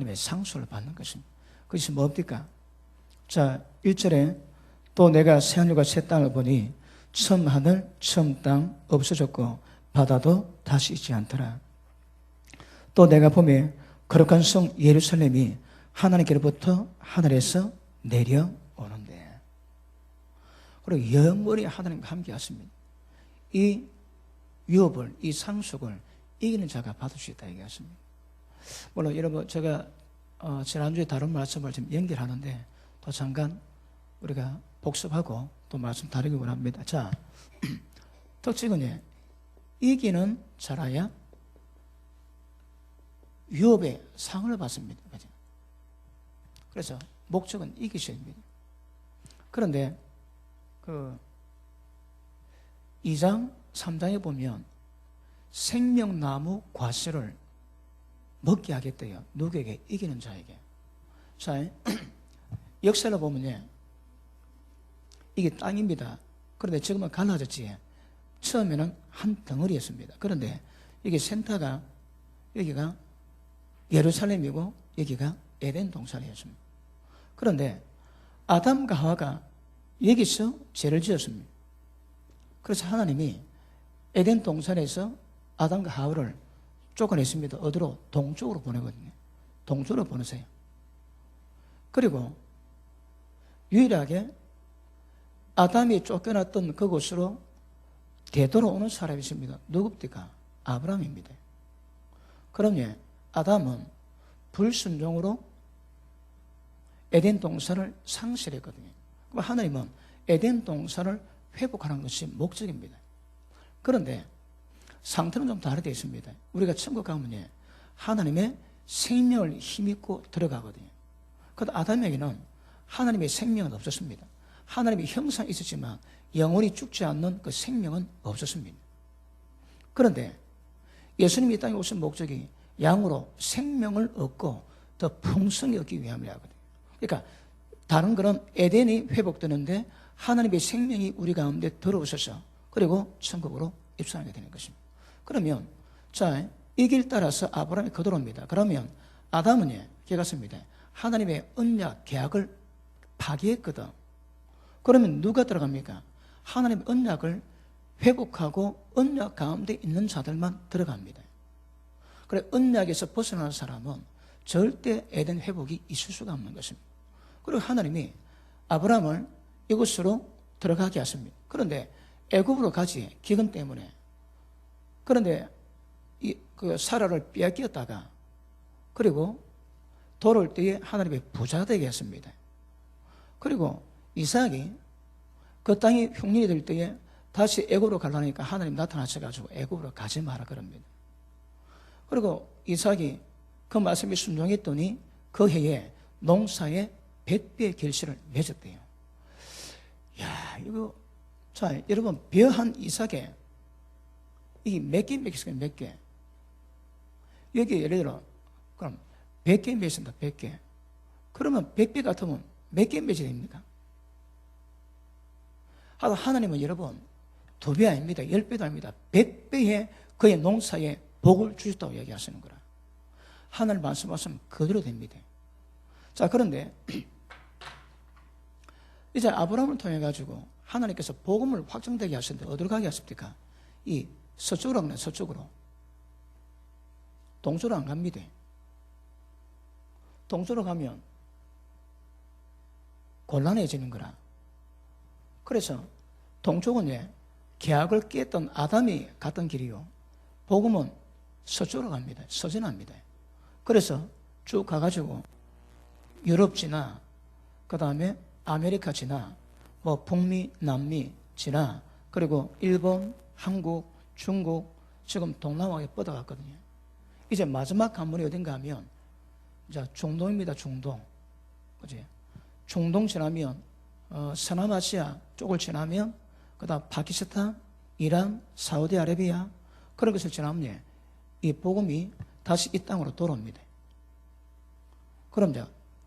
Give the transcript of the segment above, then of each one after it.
하나님의 상수를 받는 것입니다. 그것이 뭡니까? 자, 1절에 또 내가 새하늘과 새 땅을 보니 처음 하늘, 처음 땅 없어졌고 바다도 다시 있지 않더라. 또 내가 보매 거룩한 성 예루살렘이 하나님께로부터 하늘에서 내려오는데, 그리고 영원히 하나님과 함께 하십니다. 이 유업을, 이 상속을 이기는 자가 받을 수 있다 얘기하십니다. 물론 여러분, 제가 지난주에 다른 말씀을 좀 연결하는데 또 잠깐 우리가 복습하고 또 말씀 다루기 원합니다. 자, 특징은 이기는 자라야 유업의 상을 받습니다. 그래서 목적은 이기셔야 됩니다. 그런데 2장, 3장에 보면 생명나무 과실을 먹게 하겠대요. 누구에게? 이기는 자에게. 자, 역사를 보면 이게 땅입니다. 그런데 지금은 갈라졌지. 처음에는 한 덩어리였습니다. 그런데 이게 센터가, 여기가 예루살렘이고 여기가 에덴 동산이었습니다. 그런데 아담과 하와가 여기서 죄를 지었습니다. 그래서 하나님이 에덴 동산에서 아담과 하와를 쫓아냈습니다. 어디로? 동쪽으로 보내거든요. 동쪽으로 보내세요. 그리고 유일하게 아담이 쫓겨났던 그곳으로 되돌아오는 사람이 있습니다. 누굽니까? 아브라함입니다. 그러면 아담은 불순종으로 에덴 동산을 상실했거든요. 그럼 하나님은 에덴 동산을 회복하는 것이 목적입니다. 그런데 상태는 좀 다르게 있습니다. 우리가 천국 가면 하나님의 생명을 힘입고 들어가거든요. 그런데 아담에게는 하나님의 생명은 없었습니다. 하나님의 형상이 있었지만 영원히 죽지 않는 그 생명은 없었습니다. 그런데 예수님이 이 땅에 오신 목적이 양으로 생명을 얻고 더 풍성히 얻기 위함이라거든요. 그러니까 다른 그런 에덴이 회복되는데 하나님의 생명이 우리 가운데 들어오셔서 그리고 천국으로 입성하게 되는 것입니다. 그러면 자, 이 길 따라서 아브라함이 거들어옵니다. 그러면 아담은 걔가습니다. 하나님의 언약 계약을 파기했거든. 그러면 누가 들어갑니까? 하나님의 언약을 회복하고 언약 가운데 있는 자들만 들어갑니다. 그래, 언약에서 벗어나는 사람은 절대 에덴 회복이 있을 수가 없는 것입니다. 그리고 하나님이 아브라함을 이곳으로 들어가게 하십니다. 그런데 애굽으로 가지, 기근 때문에. 그런데 그 사라를 빼앗겼다가 그리고 돌아올 때에 하나님의 부자가 되게 했습니다. 그리고 이삭이 그 땅이 흉년이 될 때에 다시 애굽으로 가려니까 하나님 나타나셔가지고 애굽으로 가지 마라 그럽니다. 그리고 이삭이 그 말씀에 순종했더니 그 해에 농사에 100배의 결실을 맺었대요. 야, 이거, 자, 여러분, 벼한 이삭에 이게 몇 개 맺혔어요, 몇 개? 여기 예를 들어, 그럼 100개 맺습니다, 100개. 그러면 100배 같으면 몇 개 맺어야 됩니까? 하나님은 여러분, 2배 아닙니다, 10배도 아닙니다. 100배의 그의 농사에 복을 주셨다고 얘기하시는 거라. 하나님 말씀하시면 그대로 됩니다. 자, 그런데 이제 아브라함을 통해 가지고 하나님께서 복음을 확정되게 하셨는데 어디로 가게 하십니까? 이 서쪽으로 가면 서쪽으로. 동쪽으로 안 갑니다. 동쪽으로 가면 곤란해지는 거라. 그래서 동쪽은 계약을 깼던 아담이 갔던 길이요. 복음은 서쪽으로 갑니다. 서진합니다. 그래서 쭉 가가지고 유럽 지나, 그 다음에 아메리카 지나, 뭐 북미, 남미 지나, 그리고 일본, 한국, 중국, 지금 동남아에 뻗어갔거든요. 이제 마지막 관문이 어딘가 하면 이제 중동입니다. 중동. 그지? 중동 지나면 서남아시아 쪽을 지나면 그다음 파키스탄, 이란, 사우디아라비아 그런 것을 지나면 이 복음이 다시 이 땅으로 돌아옵니다.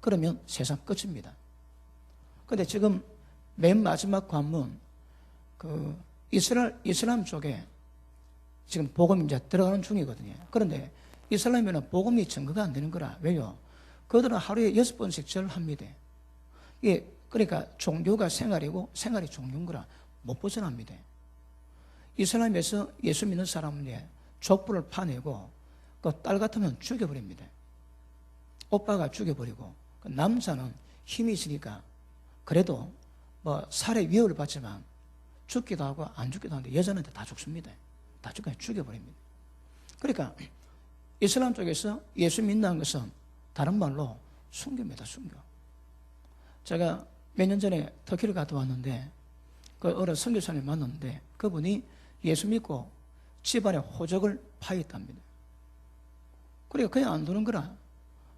그러면 세상 끝입니다. 그런데 지금 맨 마지막 관문 그 이슬람 쪽에 지금 복음이 이제 들어가는 중이거든요. 그런데 이슬람에는 복음이 증거가 안 되는 거라. 왜요? 그들은 하루에 6번씩 절을 합니다. 이게 그러니까 종교가 생활이고 생활이 종교인 거라 못 벗어납니다. 이슬람에서 예수 믿는 사람은 족부를 파내고 그 딸 같으면 죽여버립니다. 오빠가 죽여버리고, 남자는 힘이 있으니까 그래도 뭐 살해 위협을 받지만 죽기도 하고 안 죽기도 하는데 여자한테 다 죽습니다. 다 죽여버립니다. 그러니까 이슬람 쪽에서 예수 믿는다는 것은 다른 말로 순교입니다. 순교. 제가 몇 년 전에 터키를 갔다 왔는데 그 어느 선교사님 만났는데 그분이 예수 믿고 집안에 호적을 파했답니다. 그러니까 그냥 안 두는 거라.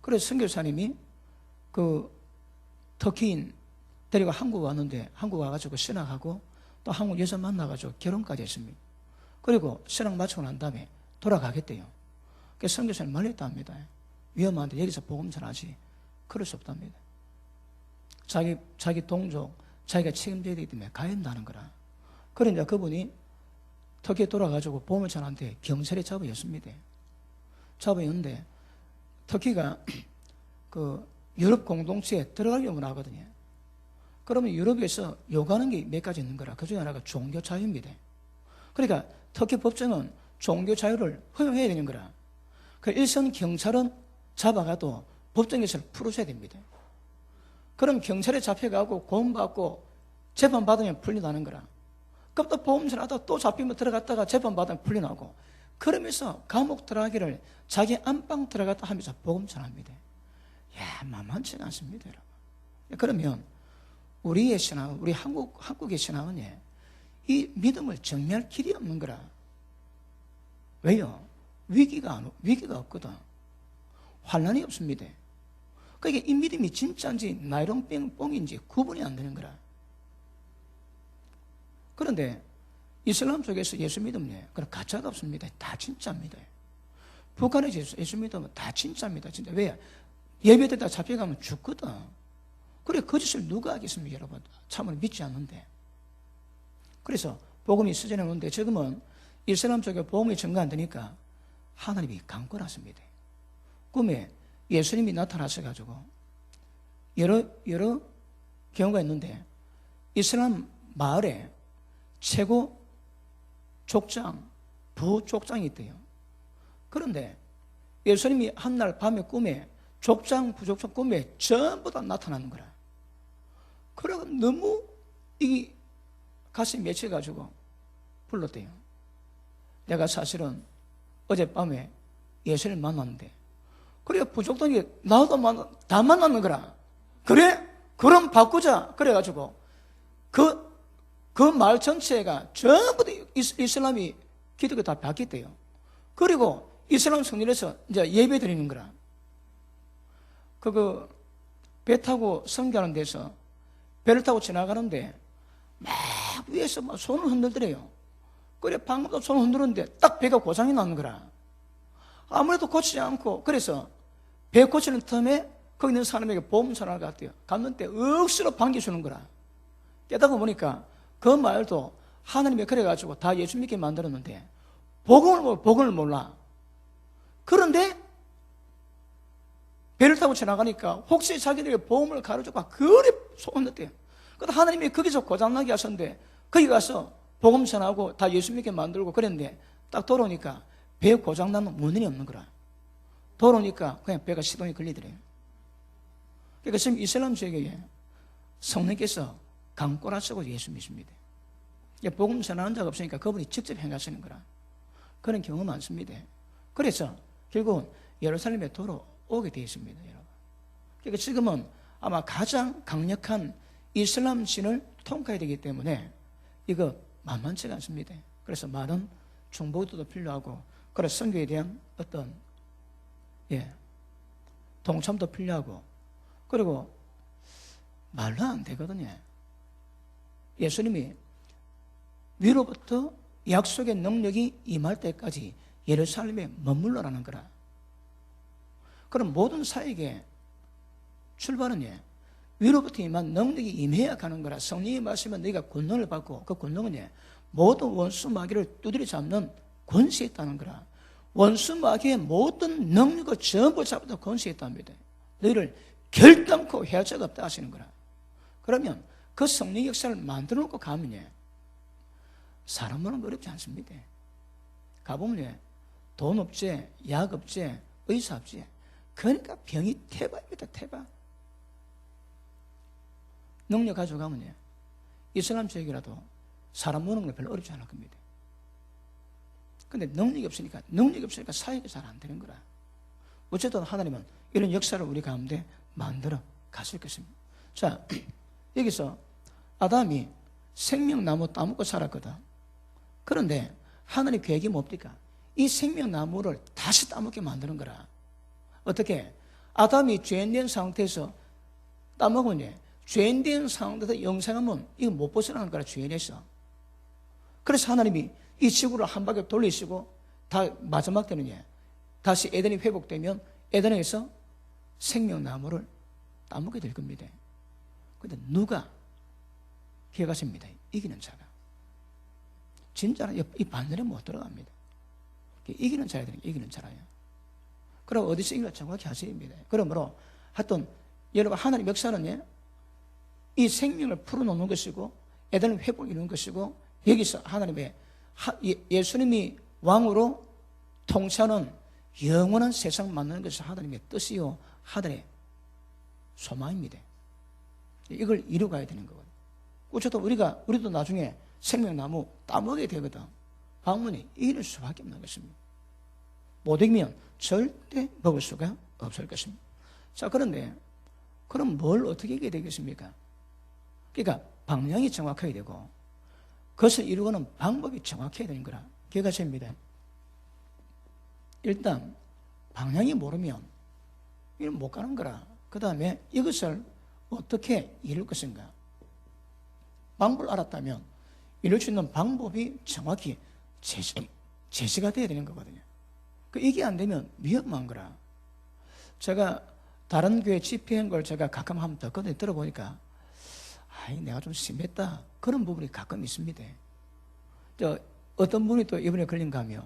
그래서 선교사님이 그 터키인 데리고 한국 왔는데 한국 와가지고 신학하고 또 한국 여자 만나가지고 결혼까지 했습니다. 그리고 신학 마치고 난 다음에 돌아가겠대요. 그래서 선교사님 말렸답니다. 위험한데 여기서 복음 전하지. 그럴 수 없답니다. 자기 동족, 자기가 책임져야 되기 때문에 가야 된다는 거라. 그러니까 그분이 터키에 돌아가지고 복음을 전하는데 경찰이 잡아였습니다. 잡아였는데 터키가 그 유럽 공동체에 들어가려고 하거든요. 그러면 유럽에서 요구하는 게 몇 가지 있는 거라. 그 중에 하나가 종교 자유입니다. 그러니까 터키 법정은 종교 자유를 허용해야 되는 거라. 그 일선 경찰은 잡아가도 법정에서 풀어줘야 됩니다. 그럼 경찰에 잡혀가고 고음받고 재판받으면 풀려나는 거라. 그럼 또 보험전하다 또 잡히면 들어갔다가 재판받으면 풀려나고, 그러면서 감옥 들어가기를 자기 안방 들어갔다 하면서 복음 전합니다. 만만치 않습니다, 여러분. 그러면 우리의 신앙, 우리 한국의 신앙은 이 믿음을 정리할 길이 없는 거라. 왜요? 위기가 없거든. 환난이 없습니다. 그러니까 이 믿음이 진짜인지 나이롱 뽕인지 구분이 안 되는 거라. 그런데 이슬람 쪽에서 예수 믿음은 그런 가짜가 없습니다. 다 진짜입니다. 북한에서 예수 믿음은 다 진짜입니다. 진짜. 왜? 예배드다 잡혀가면 죽거든. 그래, 거짓을 누가 하겠습니까, 여러분? 참을 믿지 않는데. 그래서 복음이 쓰여져 오는데 지금은 이슬람 쪽에 복음이 전가 안 되니까 하나님이 강권하십니다. 꿈에 예수님이 나타나셔가지고 여러 경우가 있는데 이슬람 마을에 최고 족장, 부족장이 있대요. 그런데 예수님이 한날 밤에 꿈에 족장, 부족장 꿈에 전부 다 나타나는 거라. 그래서 너무 이 가슴이 맺혀가지고 불렀대요. 내가 사실은 어젯밤에 예수님을 만났는데, 그래, 부족장이 나도 다 만났는 거라. 그래? 그럼 바꾸자. 그래가지고 그 마을 전체가 전부 다 이슬람이 기독교 다 바뀌었대요. 그리고 이슬람 성전에서 이제 예배 드리는 거라. 배 타고 선교하는 데서 배를 타고 지나가는데 막 위에서 막 손을 흔들더래요. 그래, 방금도 손을 흔들었는데 딱 배가 고장이 나는 거라. 아무래도 고치지 않고, 그래서 배 고치는 틈에 거기 있는 사람에게 보험 전화를 갔대요. 갔는데 억수로 반겨주는 거라. 깨닫고 보니까 그 말도 하나님이 그래가지고 다 예수 믿게 만들었는데 복음을 몰라. 그런데 배를 타고 지나가니까 혹시 자기들에게 복음을 가르쳐봐 그래 소원했대요. 그래서 하나님이 거기서 고장나게 하셨는데 거기 가서 복음 전하고 다 예수 믿게 만들고 그랬는데 딱 돌아오니까 배 고장나는 원인이 없는 거라. 돌아오니까 그냥 배가 시동이 걸리더래요. 그러니까 지금 이슬람 지역에 성령께서 강권하시고 예수 믿습니다. 복음 전하는 자가 없으니까 그분이 직접 행하시는 거라. 그런 경우 많습니다. 그래서 결국은 예루살렘에 돌아오게 되어 있습니다, 여러분. 그러니까 지금은 아마 가장 강력한 이슬람 신을 통과해야 되기 때문에 이거 만만치가 않습니다. 그래서 많은 중보기도도 필요하고, 그래서 선교에 대한 어떤 동참도 필요하고, 그리고 말로 안 되거든요. 예수님이 위로부터 약속의 능력이 임할 때까지 예루살렘에 머물러라는 거라. 그럼 모든 사역의 출발은 위로부터 임한 능력이 임해야 가는 거라. 성령이 말씀하면 너희가 권능을 받고, 그 권능은 모든 원수 마귀를 두드려 잡는 권세에 있다는 거라. 원수 마귀의 모든 능력을 전부 잡는 권세에 있답니다. 너희를 결단코 해할 자가 없다 하시는 거라. 그러면 그 성령 역사를 만들어 놓고 가면요, 사람 보는 거 어렵지 않습니다. 가보면요, 돈 없지, 약 없지, 의사 없지. 그러니까 병이 태바입니다. 태바. 능력 가지고 가면요, 이슬람 지역이라도 사람 보는 거 별로 어렵지 않을 겁니다. 근데 능력이 없으니까 사역이 잘 안 되는 거라. 어쨌든 하나님은 이런 역사를 우리 가운데 만들어 가실 것입니다. 자, 여기서 아담이 생명나무 따먹고 살았거든. 그런데 하나님 계획이 뭡니까? 이 생명나무를 다시 따먹게 만드는 거라. 어떻게? 아담이 죄인된 상태에서 따먹으면 죄인된 상태에서 영생하면 이거 못 벗어나는 거라, 죄인에서. 그래서 하나님이 이 지구를 한 바퀴 돌리시고 다 마지막 때는 다시 에덴이 회복되면 에덴에서 생명나무를 따먹게 될 겁니다. 그런데 누가 기억하십니다. 이기는 자가. 진짜는 이 반전에 못 들어갑니다. 이기는 자야 되는 게 이기는 자라요. 그럼 어디서 이기는 정확히 하셔야 됩니다. 그러므로 하여튼 여러분, 하나님 역사는 이 생명을 풀어놓는 것이고 에덴을 회복해 놓는 것이고, 여기서 하나님의 예수님이 왕으로 통치하는 영원한 세상 만드는 것이 하나님의 뜻이요 하늘의 소망입니다. 이걸 이루어가야 되는 거거든요. 어쨌든 우리도 나중에 생명나무 따먹게 되거든. 방문이 이길 수밖에 없는 것입니다. 못 이기면 절대 먹을 수가 없을 것입니다. 자, 그런데 그럼 뭘 어떻게 이기게 되겠습니까? 그러니까 방향이 정확해야 되고 그것을 이루는 방법이 정확해야 되는 거라. 기억하십니다. 일단 방향이 모르면 이건 못 가는 거라. 그 다음에 이것을 어떻게 이룰 것인가. 방법을 알았다면 이룰 수 있는 방법이 정확히 제시가 돼야 되는 거거든요. 이게 안 되면 위험한 거라. 제가 다른 교회 집회한 걸 제가 가끔 한번 듣거든요. 들어보니까 내가 좀 심했다, 그런 부분이 가끔 있습니다. 어떤 분이 또 이번에 걸린가 하면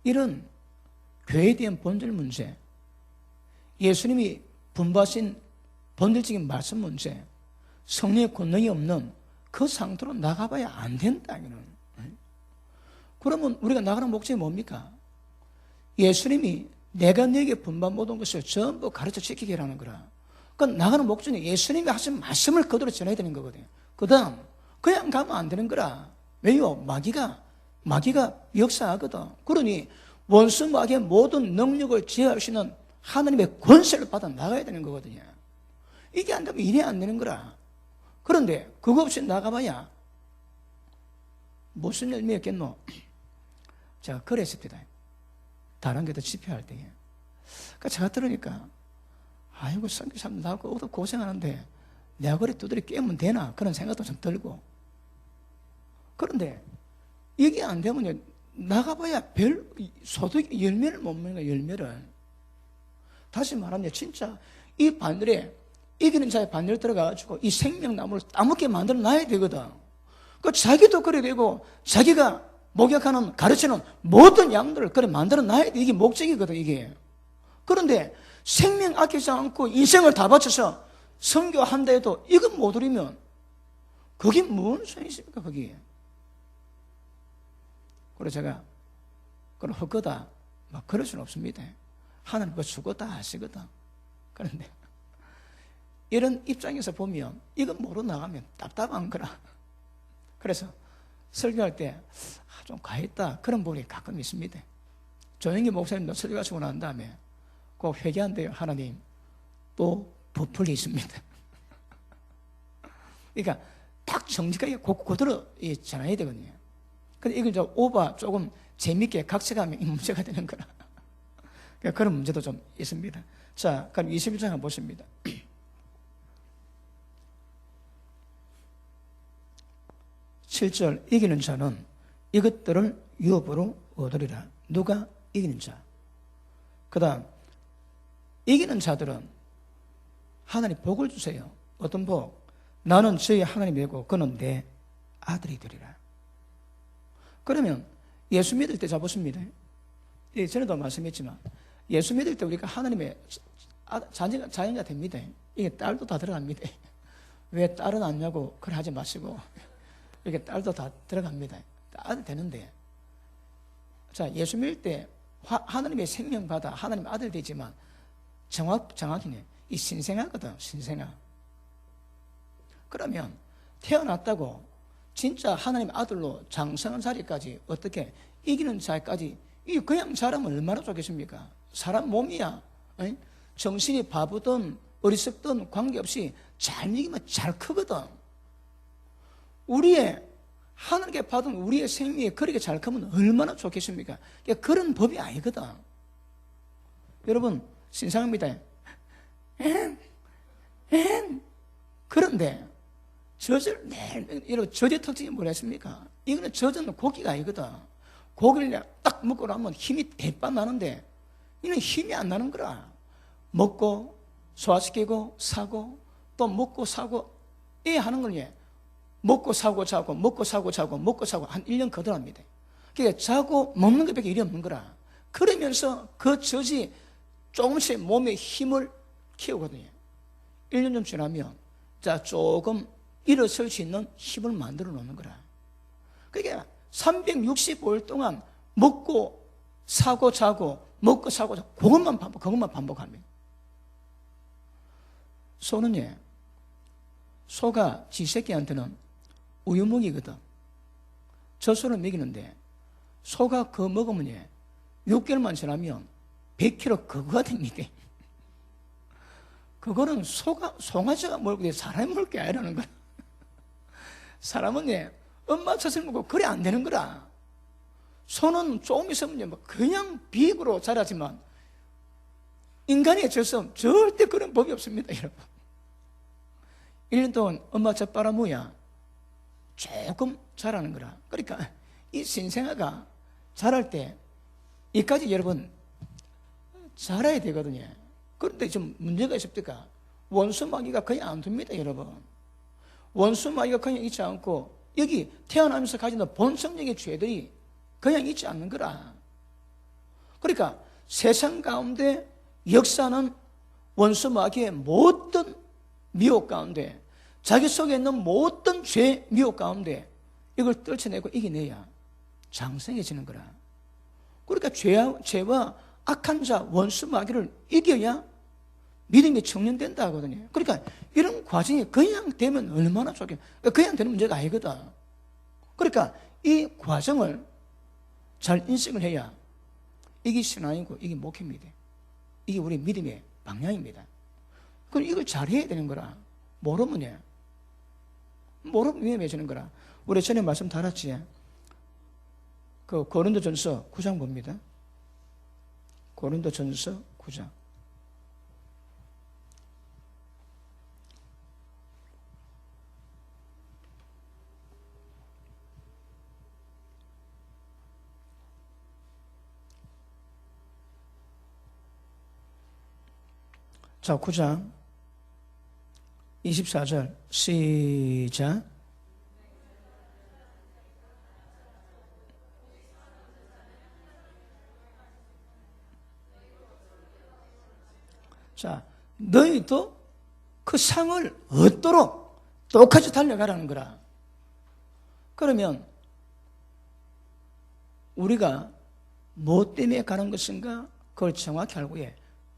이런 교회에 대한 본질 문제, 예수님이 분부하신 본질적인 말씀 문제, 성령의 권능이 없는 그 상태로 나가봐야 안 된다. 그러면 우리가 나가는 목적이 뭡니까? 예수님이 내가 너에게 분부한 모든 것을 전부 가르쳐 지키게 하는 거라. 그러니까 나가는 목적은 예수님이 하신 말씀을 그대로 전해야 되는 거거든요. 그 다음 그냥 가면 안 되는 거라. 왜요? 마귀가 역사하거든. 그러니 원수 마귀의 모든 능력을 제어할 수 있는 하나님의 권세를 받아 나가야 되는 거거든요. 이게 안 되면 일이 안 되는 거라. 그런데 그거 없이 나가봐야 무슨 열매였겠노? 제가 그랬습니다. 다른 게도 집회할 때에. 그러니까 제가 들으니까 아이고, 선교사님 나하고 고생하는데 내가 그래 두드려 깨면 되나? 그런 생각도 좀 들고. 그런데 이게 안 되면 나가봐야 별 소득 열매를 못 먹는 거야. 열매를. 다시 말하면 진짜 이 바늘에, 이기는 자의 바늘에 들어가가지고 이 생명나무를 따먹게 만들어 놔야 되거든. 그 자기도 그래 되고 자기가 목욕하는, 가르치는 모든 양들을 그래 만들어 놔야 돼. 이게 목적이거든, 이게. 그런데 생명 아끼지 않고 인생을 다 바쳐서 선교한다 해도 이건 못 누리면 그게 무슨 소용이 있습니까, 거기에. 그래서 제가 그럼 헛거다 막 그럴 수는 없습니다. 하나님 그거 죽었다 하시거든. 그런데 이런 입장에서 보면 이건 모르고 나가면 답답한 거라. 그래서 설교할 때 좀 가했다, 그런 부분이 가끔 있습니다. 조영기 목사님도 설교하시고 난 다음에 꼭 회개한대요. 하나님 또 부풀이 있습니다. 그러니까 딱 정직하게 그대로 전해야 되거든요. 근데 이건 좀 조금 재밌게 각색하면 이 문제가 되는 거라. 그러니까 그런 문제도 좀 있습니다. 자, 그럼 21장 한번 보십니다. 7절, 이기는 자는 이것들을 유업으로 얻으리라. 누가? 이기는 자. 그 다음, 이기는 자들은 하나님 복을 주세요. 어떤 복? 나는 저희 하나님이고 그는 내 아들이 되리라. 그러면 예수 믿을 때, 자 보십니다. 전에도 말씀했지만 예수 믿을 때 우리가 하나님의 자녀가 됩니다. 이게 딸도 다 들어갑니다. 왜 딸은 안 냐고 그걸 하지 마시고 이게 딸도 다 들어갑니다. 아들 되는데, 자, 예수 믿을 때 하나님의 생명 받아 하나님 아들 되지만 정확히는 이 신생아거든, 신생아. 그러면 태어났다고 진짜 하나님 아들로 장성한 자리까지 어떻게 이기는 자리까지 이 그냥 자라면 얼마나 좋겠습니까? 사람 몸이야. 에? 정신이 바보든 어리석든 관계없이 잘 먹이면 잘 크거든. 하나님께 받은 우리의 생명이 그렇게 잘 크면 얼마나 좋겠습니까? 그런 법이 아니거든. 여러분, 신상입니다. 그런데 여러분, 젖의 특징이 뭐랬습니까? 이거는 젖은 고기가 아니거든. 고기를 딱 먹고 나면 힘이 대빵 나는데 이는 힘이 안 나는 거라. 먹고 소화시키고 사고 또 먹고 사고 하는 걸 먹고 사고 자고 먹고 사고 자고 먹고 사고 한 1년 거듭합니다. 그러니까 자고 먹는 것밖에 일이 없는 거라. 그러면서 그 젖이 조금씩 몸에 힘을 키우거든요. 1년 좀 지나면 자 조금 일어설 수 있는 힘을 만들어 놓는 거라. 그러니까 365일 동안 먹고 사고 자고 먹고 사고 자고 그것만 반복합니다. 소는 소가 지 새끼한테는 우유 먹이거든. 젖소를 먹이는데 소가 그거 먹으면 6개월만 지나면 100kg 그거가 됩니다. 그거는 송아지가 먹고 사람이 먹을 게 아니라는 거야. 사람은 엄마 젖을 먹고 그래 안 되는 거라. 소는 조금 있으면 그냥 비익으로 자라지만 인간의 젖은 절대 그런 법이 없습니다, 여러분. 1년 동안 엄마 젖 빨아먹어야 조금 자라는 거라. 그러니까 이 신생아가 자랄 때 이까지 여러분 자라야 되거든요. 그런데 좀 문제가 있습니까? 원수마귀가 그냥 안 둡니다, 여러분. 원수마귀가 그냥 있지 않고 여기 태어나면서 가지는 본성적인 죄들이 그냥 있지 않는 거라. 그러니까 세상 가운데 역사는 원수마귀의 모든 미혹 가운데 자기 속에 있는 모든 죄 미혹 가운데 이걸 떨쳐내고 이겨내야 장성해지는 거라. 그러니까 죄와 악한 자 원수마귀를 이겨야 믿음이 청년된다 하거든요. 그러니까 이런 과정이 그냥 되면 얼마나 좋겠. 그냥 되는 문제가 아니거든. 그러니까 이 과정을 잘 인식을 해야 이게 신앙이고 이게 목회입니다. 이게 우리 믿음의 방향입니다. 그럼 이걸 잘 해야 되는 거라. 모르면 위험해지는 거라. 우리 전에 말씀 달았지. 그 고린도전서 9장 봅니다. 고린도전서 9장. 자, 9장 24절 시작. 자, 너희도 그 상을 얻도록 똑같이 달려가라는 거라. 그러면 우리가 뭐 때문에 가는 것인가 그걸 정확히 알고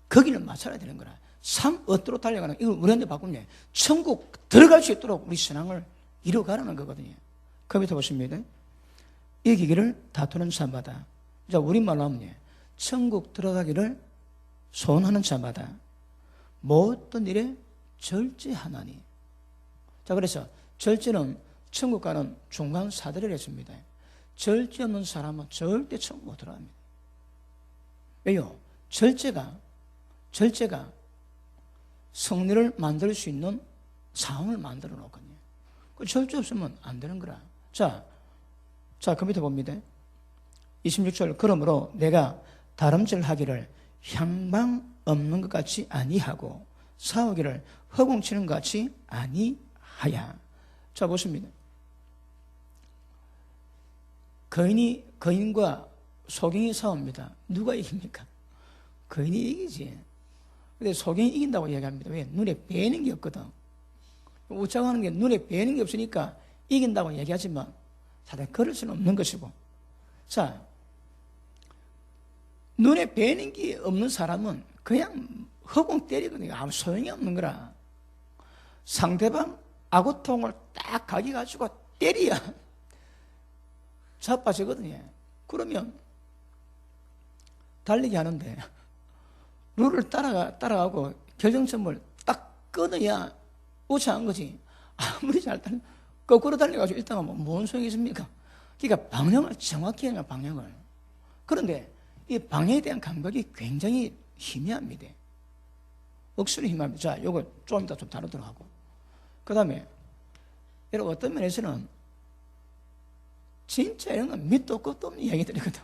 거기를 맞춰야 되는 거라. 상 얻도록 달려가는, 이걸 우리한테 바꾸면 천국 들어갈 수 있도록 우리 신앙을 이루어가라는 거거든요. 그 밑에 보십니다. 이기기를 다투는 자마다, 자, 우리말로 하면 천국 들어가기를 소원하는 자마다 모든 일에 절제하나니. 자, 그래서 절제는 천국 가는 중간 사다리를 했습니다. 절제 없는 사람은 절대 천국 못 들어갑니다. 왜요? 절제가 승리를 만들 수 있는 상황을 만들어 놓거든요. 그 절제 없으면 안 되는 거라. 자, 그 밑에 봅니다. 26절. 그러므로 내가 다름질하기를 향방 없는 것 같이 아니하고 싸우기를 허공치는 것 같이 아니하야. 자, 보십니다. 거인과 소경이 싸웁니다. 누가 이깁니까? 거인이 이기지. 근데 소경이 이긴다고 얘기합니다. 왜? 눈에 뵈는 게 없거든. 웃자고 하는 게 눈에 뵈는 게 없으니까 이긴다고 얘기하지만 사실 그럴 수는 없는 것이고. 자, 눈에 뵈는 게 없는 사람은 그냥 허공 때리거든요. 아무 소용이 없는 거라. 상대방 아구통을 딱 가져가지고 때려야 자빠지거든요. 그러면 달리기 하는데 룰을 따라가고 결정점을 딱 끊어야 우차한 거지. 아무리 잘 거꾸로 달려가지고 일단 뭔 소용이 있습니까? 그러니까 방향을 정확히 해야 방향을. 그런데 이 방향에 대한 감각이 굉장히 희미합니다. 억수로 희미합니다. 자, 요거 좀 이따 좀 다루도록 하고. 그 다음에 여러분 어떤 면에서는 진짜 이런 건 밑도 끝도 없는 이야기들이거든.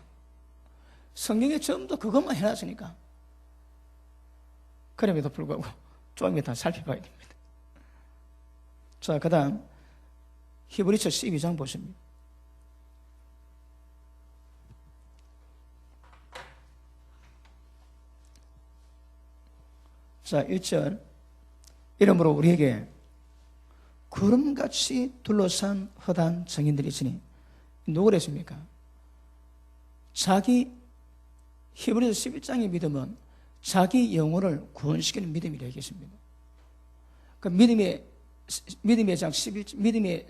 성경에 전부 그것만 해놨으니까. 그럼에도 불구하고 좀 이따 살펴봐야 됩니다. 자, 그 다음 히브리서 12장 보십니다. 자, 1절. 이러므로 우리에게 구름같이 둘러싼 허다한 증인들이 있으니 누구를 했습니까? 자기 히브리서 11장의 믿음은 자기 영혼을 구원시키는 믿음이라 얘기했습니다. 그 믿음의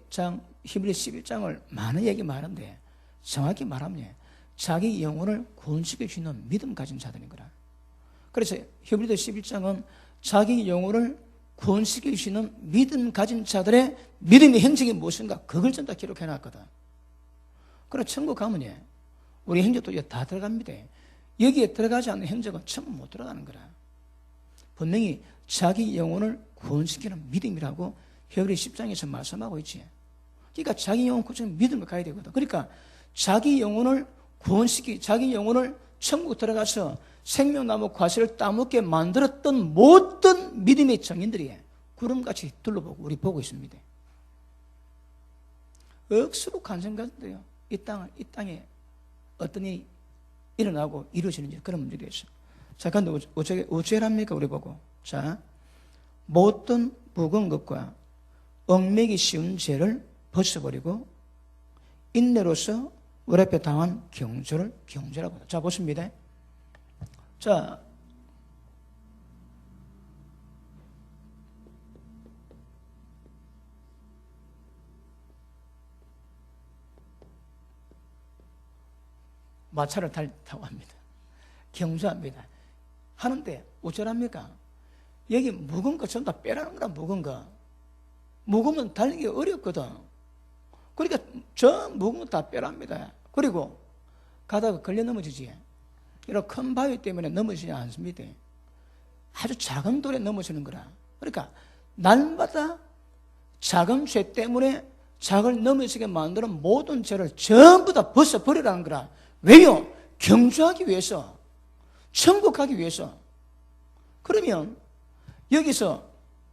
장 히브리서 11장을 많은 얘기 많은데 정확히 말하면 자기 영혼을 구원시킬 수 있는 믿음 가진 자들인 거라. 그래서 히브리서 11장은 자기 영혼을 구원시킬 수 있는 믿음 가진 자들의 믿음의 행적이 무엇인가 그걸 전부 다 기록해 놨거든. 그럼 천국 가면 우리 행적도 다 들어갑니다. 여기에 들어가지 않는 행적은 천국 못 들어가는 거라. 분명히 자기 영혼을 구원시키는 믿음이라고 히브리서 10장에서 말씀하고 있지. 그러니까 자기 영혼 구원시키는 믿음을 가야 되거든. 그러니까 자기 영혼을 자기 영혼을 천국 들어가서 생명나무 과실을 따먹게 만들었던 모든 믿음의 정인들이 구름같이 둘러보고 우리 보고 있습니다. 억수로 관심 가진대요. 이 땅에 어떤 일이 일어나고 이루어지는지 그런 문제에 대해서. 자, 그런데 어찌합니까 우리 보고. 자, 모든 무거운 것과 얽매기 쉬운 죄를 벗어버리고 인내로서 우리 앞에 당한 경주를 경주라고 합니다. 자, 보십니다. 자, 마차를 타고 합니다. 경주합니다. 하는데 어쩌랍니까? 여기 묵은 거 전부 다 빼라는 거라. 묵은 거 묵으면 달리기 어렵거든. 그러니까 저 묵은 거 다 빼랍니다. 그리고 가다가 걸려 넘어지지. 이런 큰 바위 때문에 넘어지지 않습니다. 아주 작은 돌에 넘어지는 거라. 그러니까 날마다 작은 죄 때문에 작을 넘어지게 만드는 모든 죄를 전부 다 벗어버리라는 거라. 왜요? 경주하기 위해서, 천국 가기 위해서. 그러면 여기서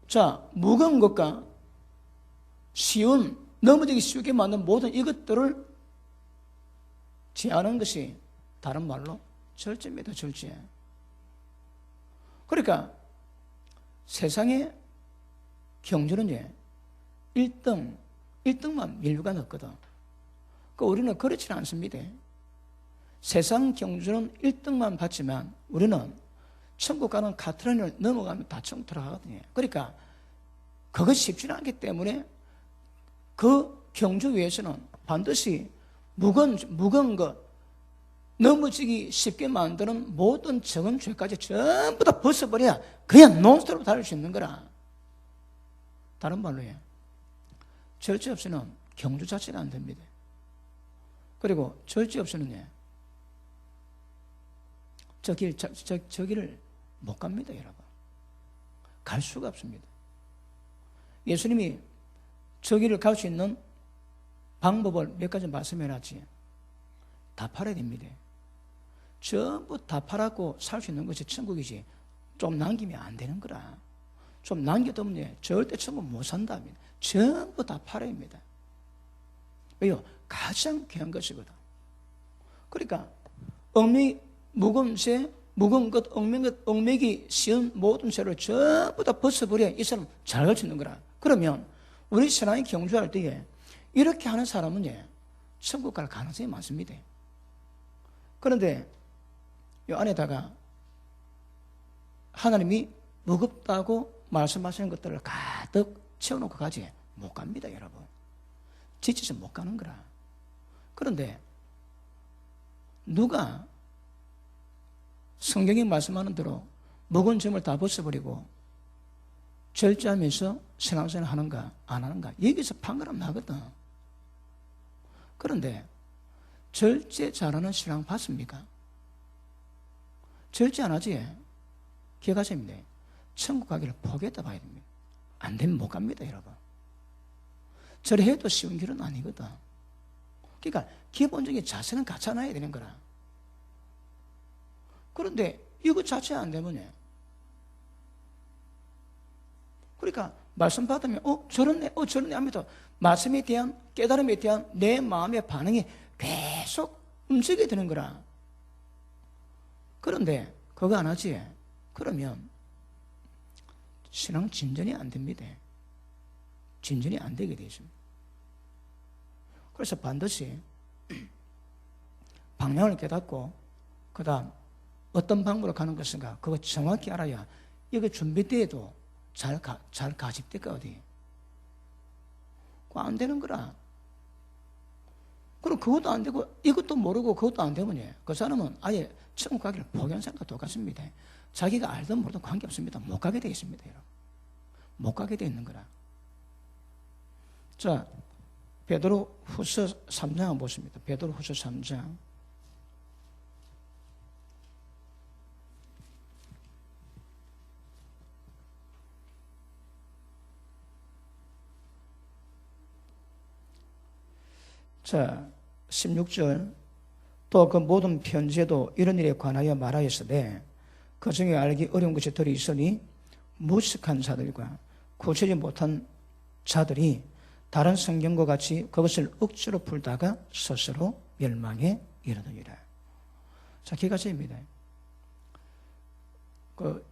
자, 무거운 것과 쉬운, 넘어지기 쉽게 만든 모든 이것들을 제하는 것이 다른 말로 절제입니다. 절제. 그러니까 세상에 경주는 1등만 밀류가 넣거든. 그러니까 우리는 그렇지는 않습니다. 세상 경주는 1등만 받지만 우리는 천국 가는 카트라인을 넘어가면 다 천국 들어가거든요. 그러니까 그것이 쉽지는 않기 때문에 그 경주 위해서는 반드시 무거운 것, 넘어지기 쉽게 만드는 모든 적은 죄까지 전부 다 벗어버려야 그냥 논스톱으로 달릴 수 있는 거라. 다른 말로 해. 절제 없이는 경주 자체가 안 됩니다. 그리고 절제 없이는 저 길을 못 갑니다, 여러분. 갈 수가 없습니다. 예수님이 저 길을 갈 수 있는 방법을 몇 가지 말씀해놨지. 다 팔아야 됩니다. 전부 다 팔았고 살 수 있는 것이 천국이지. 좀 남기면 안 되는 거라. 좀 남겨두면 절대 천국 못 산답니다. 전부 다 팔아야 합니다. 왜요? 가장 귀한 것이거든. 그러니까 무거운 죄, 무거운 것, 얽매기 쉬운 모든 죄를 전부 다 벗어버려 이 사람 잘 가르치는 거라. 그러면 우리 신앙이 경주할 때에 이렇게 하는 사람은 천국 갈 가능성이 많습니다. 그런데 이 안에다가 하나님이 무겁다고 말씀하시는 것들을 가득 채워놓고 가지 못 갑니다, 여러분. 지쳐서 못 가는 거라. 그런데 누가 성경이 말씀하는 대로 무거운 짐을 다 벗어버리고 절제하면서 신앙생활 하는가 안 하는가 여기서 판가름 나거든. 그런데 절제 잘하는 신앙 봤습니까? 절제 안 하지? 기억하십니다. 천국 가기를 포기했다 봐야 됩니다. 안 되면 못 갑니다, 여러분. 저래 해도 쉬운 길은 아니거든. 그러니까 기본적인 자세는 갖춰놔야 되는 거라. 그런데 이거 자체 안 되면 그러니까 말씀 받으면 저렇네 하면서 말씀에 대한 깨달음에 대한 내 마음의 반응이 계속 움직이게 되는 거라. 그런데 그거 안 하지? 그러면 신앙 진전이 안 됩니다. 진전이 안 되게 되어 있습니다. 그래서 반드시 방향을 깨닫고 그 다음 어떤 방법으로 가는 것인가 그거 정확히 알아야 이거 준비 때에도 잘 가집될까. 그거 안 되는 거라. 그럼 그것도 안 되고 이것도 모르고 그것도 안 되면 그 사람은 아예 천국 가기를 포기한 사람과 똑같습니다. 자기가 알든 모르든 관계없습니다. 못 가게 되어 있습니다. 여러분. 못 가게 되어 있는 거라. 자, 베드로 후서 3장 한번 보십니다. 베드로 후서 3장. 자, 16절. 또 그 모든 편지에도 이런 일에 관하여 말하였으되 그 중에 알기 어려운 것이 들이 있으니 무식한 자들과 구체지 못한 자들이 다른 성경과 같이 그것을 억지로 풀다가 스스로 멸망에 이르느니라. 자, 기가제입니다. 그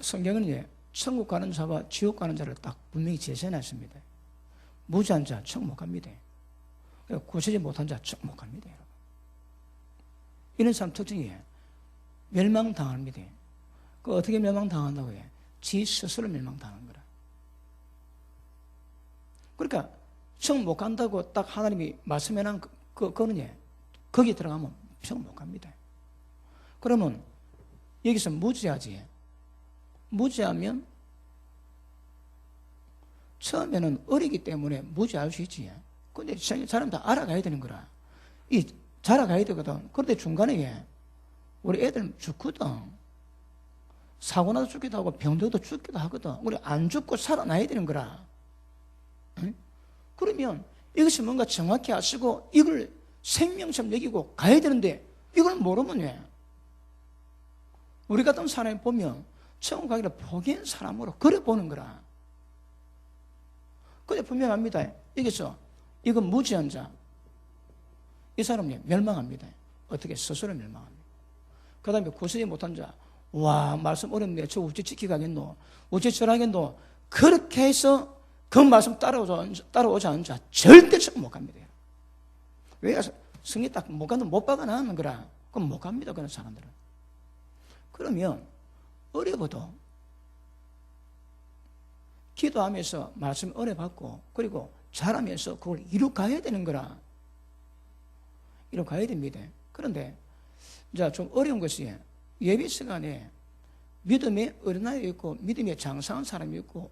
성경은 천국 가는 자와 지옥 가는 자를 딱 분명히 제시해놨습니다. 무지한 자 천국 못 갑니다. 구체지 못한 자 천국 못 갑니다. 여러분. 이런 사람 특징이 멸망당합니다. 그 어떻게 멸망당한다고 해? 지 스스로 멸망당하는 거라. 그러니까 천국 못 간다고 딱 하나님이 말씀해놓은 그거는 거기 들어가면 천국 못 갑니다. 그러면 여기서 무지하지. 무지하면 처음에는 어리기 때문에 무지할 수 있지. 근데 사람 다 알아가야 되는 거라. 자라가야 되거든. 그런데 중간에 우리 애들 죽거든. 사고 나도 죽기도 하고 병들어도 죽기도 하거든. 우리 안 죽고 살아나야 되는 거라. 응? 그러면 이것이 뭔가 정확히 아시고 이걸 생명처럼 여기고 가야 되는데 이걸 모르면 왜? 우리 같은 사람이 보면 천국 가기를 포기한 사람으로 그래 보는 거라. 근데 분명합니다. 여기서 이건 무지한 자. 이 사람이 멸망합니다. 어떻게? 스스로 멸망합니다. 그 다음에 구슬이 못한 자. 와, 말씀 어렵네. 저 어째 지키가겠노? 어째 절하겠노? 그렇게 해서 그 말씀 따라오지 않은 자 절대 천국 못 갑니다. 왜? 성이 딱 못 가면 못 박아 나가는 거라. 그럼 못 갑니다. 그런 사람들은. 그러면 어려워도 기도하면서 말씀 어려받고 그리고 잘하면서 그걸 이루어가야 되는 거라. 이루어가야 됩니다. 그런데 이제 좀 어려운 것이 예배 시간에 믿음의 어린아이도 있고 믿음의 장성한 사람이 있고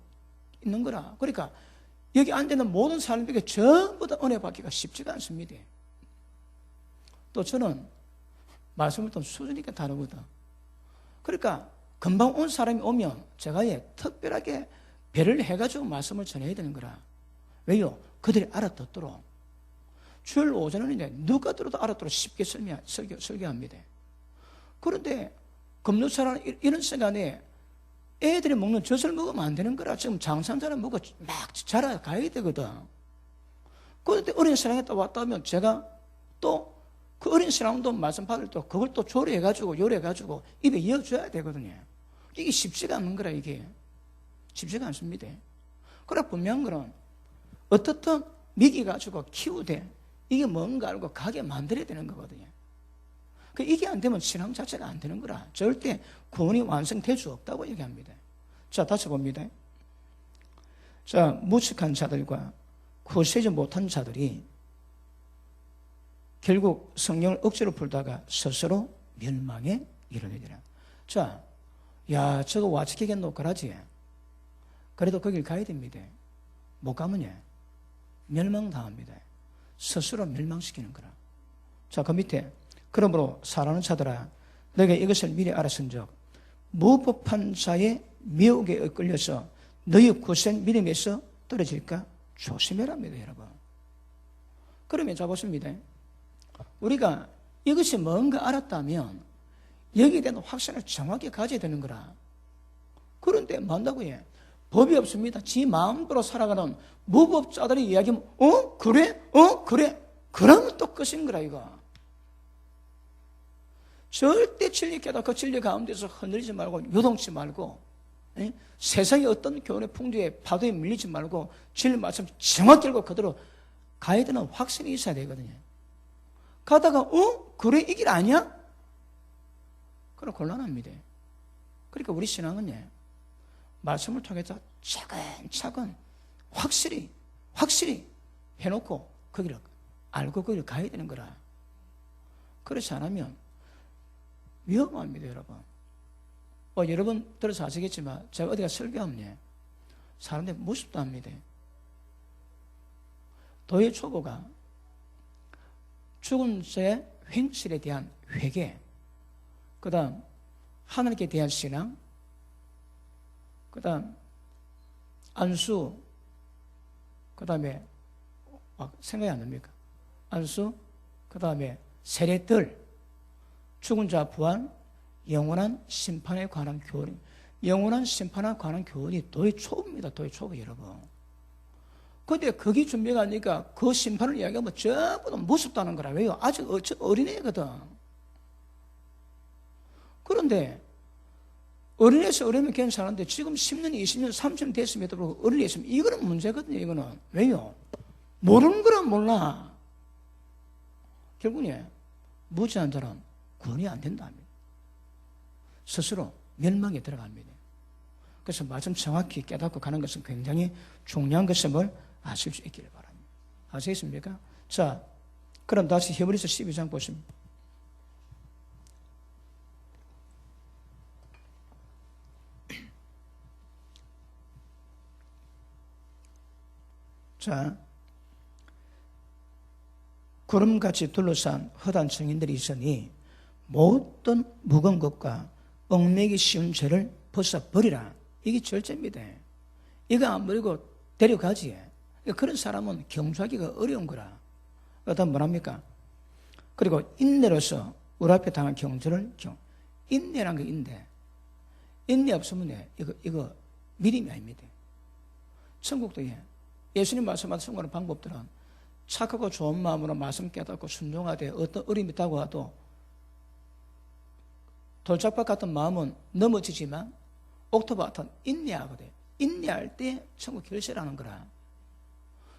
있는 거라. 그러니까 여기 앉아있는 모든 사람에게 전부 다 은혜 받기가 쉽지가 않습니다. 또 저는 말씀을 좀 수준이 있게 다루거든. 그러니까 금방 온 사람이 오면 제가 특별하게 배를 해가지고 말씀을 전해야 되는 거라. 왜요? 그들이 알아듣도록. 주일 오전에는 이제 누가 들어도 알아듣도록 쉽게 설교합니다. 그런데 금요일날 이런 시간에 애들이 먹는 젖을 먹으면 안 되는 거라. 지금 장상자를 먹어 막 자라가야 되거든. 그런데 어린 사랑에 또 왔다 하면 제가 또 그 어린 신랑도 말씀 받을 때 그걸 또 조리해가지고 요리해가지고 입에 이어줘야 되거든요. 이게 쉽지가 않는 거라, 이게. 쉽지가 않습니다. 그래, 분명한 거는 어떻든 먹여가지고 키우되 이게 뭔가 알고 가게 만들어야 되는 거거든요. 이게 안 되면 신앙 자체가 안 되는 거라. 절대 구원이 완성될 수 없다고 얘기합니다. 자, 다시 봅니다. 자, 무식한 자들과 구세지 못한 자들이 결국 성령을 억지로 풀다가 스스로 멸망에 이르느니라. 자, 야, 저거 와치키겠노 그러지. 그래도 거길 가야 됩니다. 못 가면요, 멸망당합니다. 스스로 멸망시키는 거라. 자, 그 밑에 그러므로 사랑하는 자들아, 너희가 이것을 미리 알았은즉 무법한 자의 미혹에 끌려서 너희 굳센 믿음에서 떨어질까 조심해랍니다, 여러분. 그러면 자 보십니다. 우리가 이것이 뭔가 알았다면 여기에 대한 확신을 정확히 가져야 되는 거라. 그런데 뭔다고요? 법이 없습니다. 지 마음대로 살아가는 무법자들이 이야기하면 그래? 그래? 그러면 또 끝인 거라, 이거. 절대 진리 깨닫고 그 진리 가운데서 흔들리지 말고 요동치 말고, 세상의 어떤 교훈의 풍조에 파도에 밀리지 말고 진리 말씀 정확히 알고 그대로 가야 되는 확신이 있어야 되거든요. 가다가 그래? 이 길 아니야? 그럼 곤란합니다. 그러니까 우리 신앙은요, 말씀을 통해서 차근차근 확실히 해놓고 거기를 알고 거기를 가야 되는 거라. 그렇지 않으면 위험합니다, 여러분. 여러분 들어서 아시겠지만 제가 어디가 설교하면 사람들이 무섭다 합니다. 도의 초보가 죽은 자의 횡실에 대한 회개, 그 다음 하나님께 대한 신앙, 그 다음 안수, 그 다음에 생각이 안 납니까? 안수, 그 다음에 세례들, 죽은 자 부활, 영원한 심판에 관한 교훈. 영원한 심판에 관한 교훈이 도의 초보입니다. 도의 초보, 여러분. 근데 그게 준비가 안 되니까 그 심판을 이야기하면 전부 다 무섭다는 거라. 왜요? 아직 어린애거든. 그런데 어린애에서 어린애 괜찮은데 지금 10년, 20년, 30년 됐음에도 불구하고 어린애 있으면 이거는 문제거든요, 이거는. 왜요? 모르는 거란 몰라. 결국에 무지한 자는 구원이 안 된답니다. 스스로 멸망에 들어갑니다. 그래서 말씀 정확히 깨닫고 가는 것은 굉장히 중요한 것임을 아실 수 있기를 바랍니다. 아시겠습니까? 자, 그럼 다시 히브리서 12장 보십니다. 자, 구름같이 둘러싼 허다한 증인들이 있으니 모든 무거운 것과 얽매기 쉬운 죄를 벗어버리라. 이게 절제입니다. 이거 안 버리고 데려가지. 그런 사람은 경주하기가 어려운 거라. 그다음 뭐랍니까? 그리고 인내로서 우리 앞에 당한 경주를 인내란 게 인내 없으면 이거 믿음이 아닙니다. 천국도 예수님 말씀하신 성공하는 방법들은 착하고 좋은 마음으로 말씀 깨닫고 순종하되 어떤 어려움이 있다고 해도 돌짝밭 같은 마음은 넘어지지만 옥토바 같은 인내하거든. 인내할 때 천국 결실하는 거라.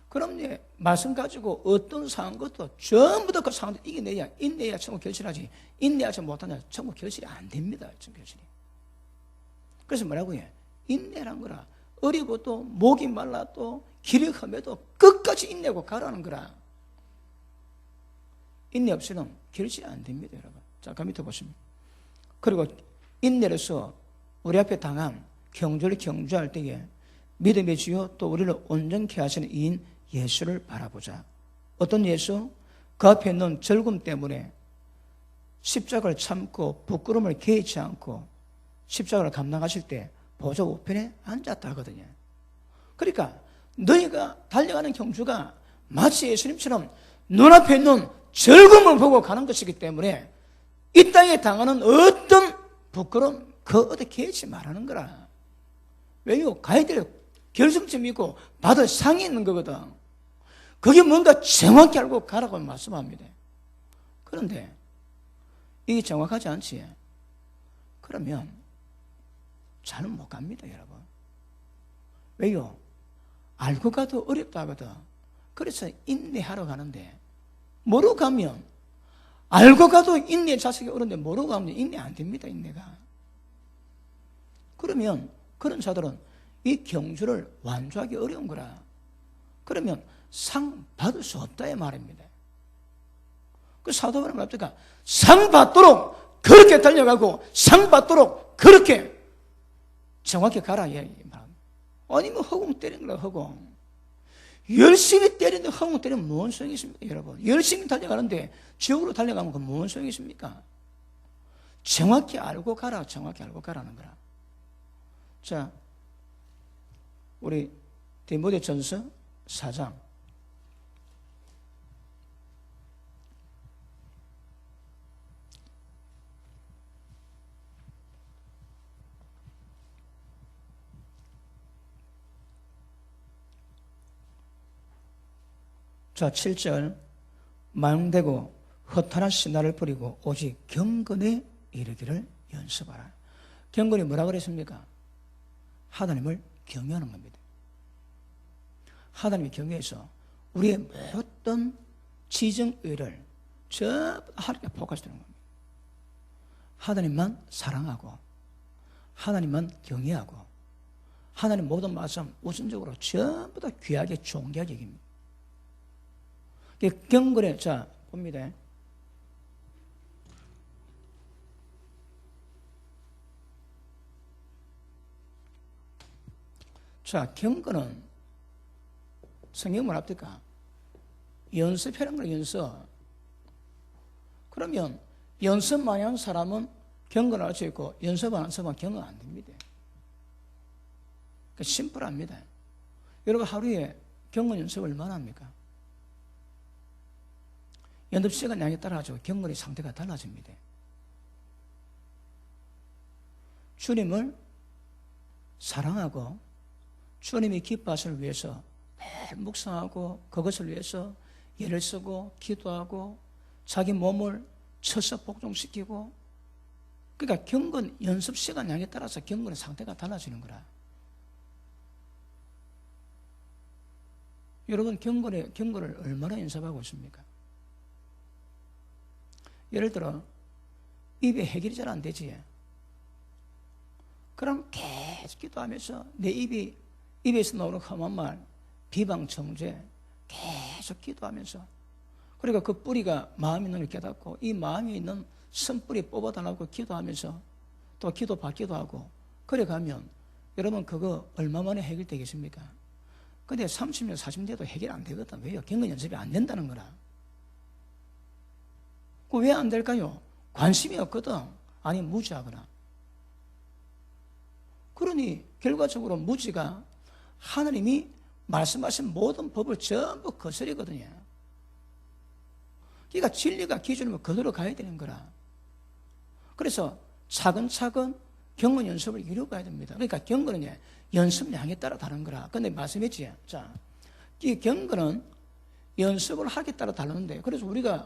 그럼 말씀 가지고 어떤 상한 것도 전부 다 그 상황을 이겨내야 인내야 천국 결실하지. 인내하지 못하냐 천국 결실이 안 됩니다. 천국 결실이. 그래서 뭐라고 해? 인내란 거라. 어리고도 목이 말라도 길이 험해도 끝까지 인내고 가라는 거라. 인내 없이는 결실이 안 됩니다, 여러분. 자, 그 밑에 보십니다. 그리고 인내로서 우리 앞에 당한 경주를 경주할 때에 믿음의 주요 또 우리를 온전케 하시는 이인 예수를 바라보자. 어떤 예수? 그 앞에 있는 절금 때문에 십자가를 참고 부끄러움을 개의치 않고 십자가를 감당하실 때 보좌 우편에 앉았다 하거든요. 그러니까 너희가 달려가는 경주가 마치 예수님처럼 눈앞에 있는 절금을 보고 가는 것이기 때문에 이 땅에 당하는 어떤 부끄러움 그 어디 개의치 말하는 거라. 왜요? 가야 될 결승점이 있고 받을 상이 있는 거거든. 그게 뭔가 정확히 알고 가라고 말씀합니다. 그런데 이게 정확하지 않지? 그러면 잘 못 갑니다, 여러분. 왜요? 알고 가도 어렵다 하거든. 그래서 인내하러 가는데 모르고 가면, 알고 가도 인내 자식이 어려운데 모르고 가면 인내 안 됩니다, 인내가. 그러면 그런 자들은 이 경주를 완주하기 어려운 거라. 그러면 상 받을 수 없다 이 말입니다. 그 사도 바울은 뭡니까? 상 받도록 그렇게 달려가고 상 받도록 그렇게 정확히 가라 이 말. 아니면 허공 때리는 거라, 허공. 열심히 때리는데 허공 때리면 뭔 소용이 있습니까, 여러분? 열심히 달려가는데 지옥으로 달려가면 그 뭔 소용이 있습니까? 정확히 알고 가라, 정확히 알고 가라는 거라. 자, 우리 디모데전서 4장. 자, 7절. 망대고 허탄한 신화를 버리고 오직 경건에 이르기를 연습하라. 경건이 뭐라 그랬습니까? 하나님을 경외하는 겁니다. 하나님을 경외해서 우리의 모든 지정의를 전부 하나님께 포커스되는 겁니다. 하나님만 사랑하고 하나님만 경외하고 하나님 모든 말씀 우선적으로 전부 다 귀하게 존귀하게 여깁니다. 경건에, 자 봅니다. 자, 경건은 성경 뭐라 합니까? 연습하는 거예요, 연습. 그러면 연습 많이 하는 사람은 경건을 할 수 있고 연습 안 하는 사람은 경건 안 됩니다. 그러니까 심플합니다. 여러분 하루에 경건 연습 얼마나 합니까? 연습 시간 양에 따라 가지고 경건의 상태가 달라집니다. 주님을 사랑하고 주님이 기뻐하시를 위해서 매일 묵상하고 그것을 위해서 예를 쓰고 기도하고 자기 몸을 쳐서 복종시키고, 그러니까 경건 연습 시간 양에 따라서 경건의 상태가 달라지는 거라. 여러분 경건을 얼마나 연습하고 있습니까? 예를 들어 입에 해결이 잘 안 되지. 그럼 계속 기도하면서 내 입에서 나오는 험한 말, 비방, 정죄 계속 기도하면서, 그러니까 그 뿌리가 마음이 있는 걸 깨닫고 이 마음에 있는 선뿌리 뽑아달라고 기도하면서 또 기도 받기도 하고 그래 가면 여러분 그거 얼마 만에 해결되겠습니까? 근데 30년, 40년 돼도 해결 안 되거든. 왜요? 경건 연습이 안 된다는 거라. 그 왜 안 될까요? 관심이 없거든. 아니 무지하거나. 그러니 결과적으로 무지가 하나님이 말씀하신 모든 법을 전부 거스리거든요. 그러니까 진리가 기준이면 그대로 가야 되는 거라. 그래서 차근차근 경건 연습을 이루어가야 됩니다. 그러니까 경건은 연습량에 따라 다른 거라. 근데 말씀했지. 자, 이 경건은 연습을 하기에 따라 다르는데, 그래서 우리는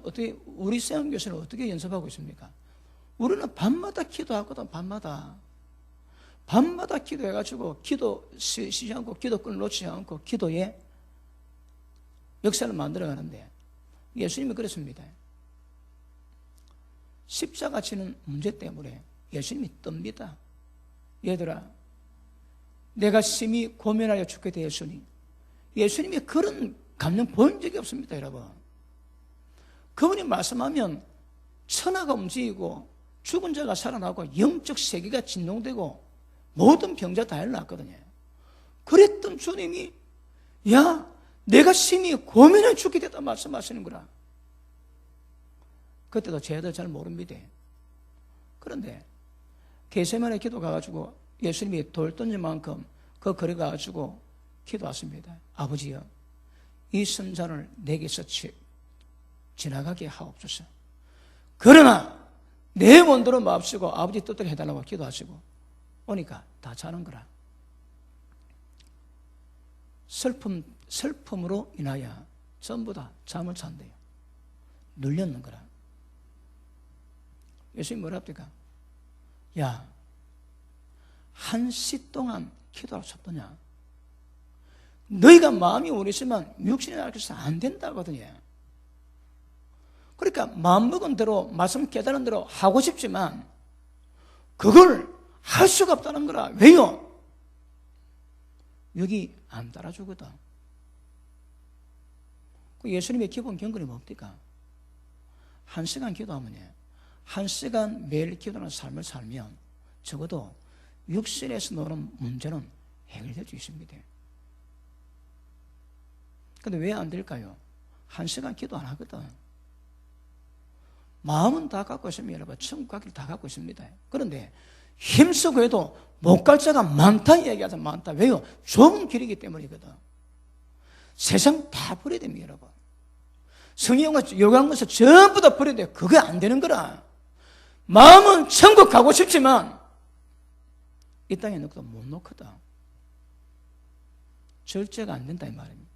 어떻게, 우리 세원교실은 어떻게 연습하고 있습니까? 우리는 밤마다 기도하거든, 밤마다 기도해가지고 기도 쉬지 않고 기도권을 놓치지 않고 기도에 역사를 만들어가는데 예수님이 그랬습니다. 십자가 지는 문제 때문에 예수님이 뜹니다. 얘들아, 내가 심히 고민하여 죽게 되었으니, 예수님이 그런 감정 본 적이 없습니다, 여러분. 그분이 말씀하면 천하가 움직이고 죽은 자가 살아나고 영적 세계가 진동되고 모든 병자 다 일어났거든요. 그랬던 주님이 야, 내가 심히 고민해 죽게 됐다 말씀하시는 거라. 그때도 저희들 잘 모릅니다. 그런데 겟세마네 기도 가가지고 예수님이 돌 던진 만큼 그 거리 가가지고 기도하십니다. 아버지여, 이 선자를 내게서 지나가게 하옵소서. 그러나 내 원대로 마옵시고 아버지 뜻대로 해달라고 기도하시고 오니까 다 자는 거라. 슬픔으로 인하여 전부 다 잠을 잔대요. 눌렸는 거라. 예수님이 뭐라 합니까? 야, 1시 동안 기도하고 쳤더냐? 너희가 마음이 오래지만 육신이 나가서 안 된다거든요. 그러니까 마음먹은 대로 말씀 깨달은 대로 하고 싶지만 그걸 할 수가 없다는 거라. 왜요? 여기 안 따라주거든. 예수님의 기본 경건이 뭡니까? 1시간 기도하면요, 1시간 매일 기도하는 삶을 살면 적어도 육신에서 나오는 문제는 해결될 수 있습니다. 근데 왜 안 될까요? 1시간 기도 안 하거든. 마음은 다 갖고 있으면 여러분 천국 가기를 다 갖고 있습니다. 그런데 힘쓰고 해도 못 갈 자가 많다 얘기하자. 많다. 왜요? 좁은 길이기 때문이거든. 세상 다 버려야 됩니다, 여러분. 성경과 요구하는 것을 전부 다 버려야 돼요. 그게 안 되는 거라. 마음은 천국 가고 싶지만 이 땅에 넣고도 못 놓거든. 절제가 안 된다 이 말입니다.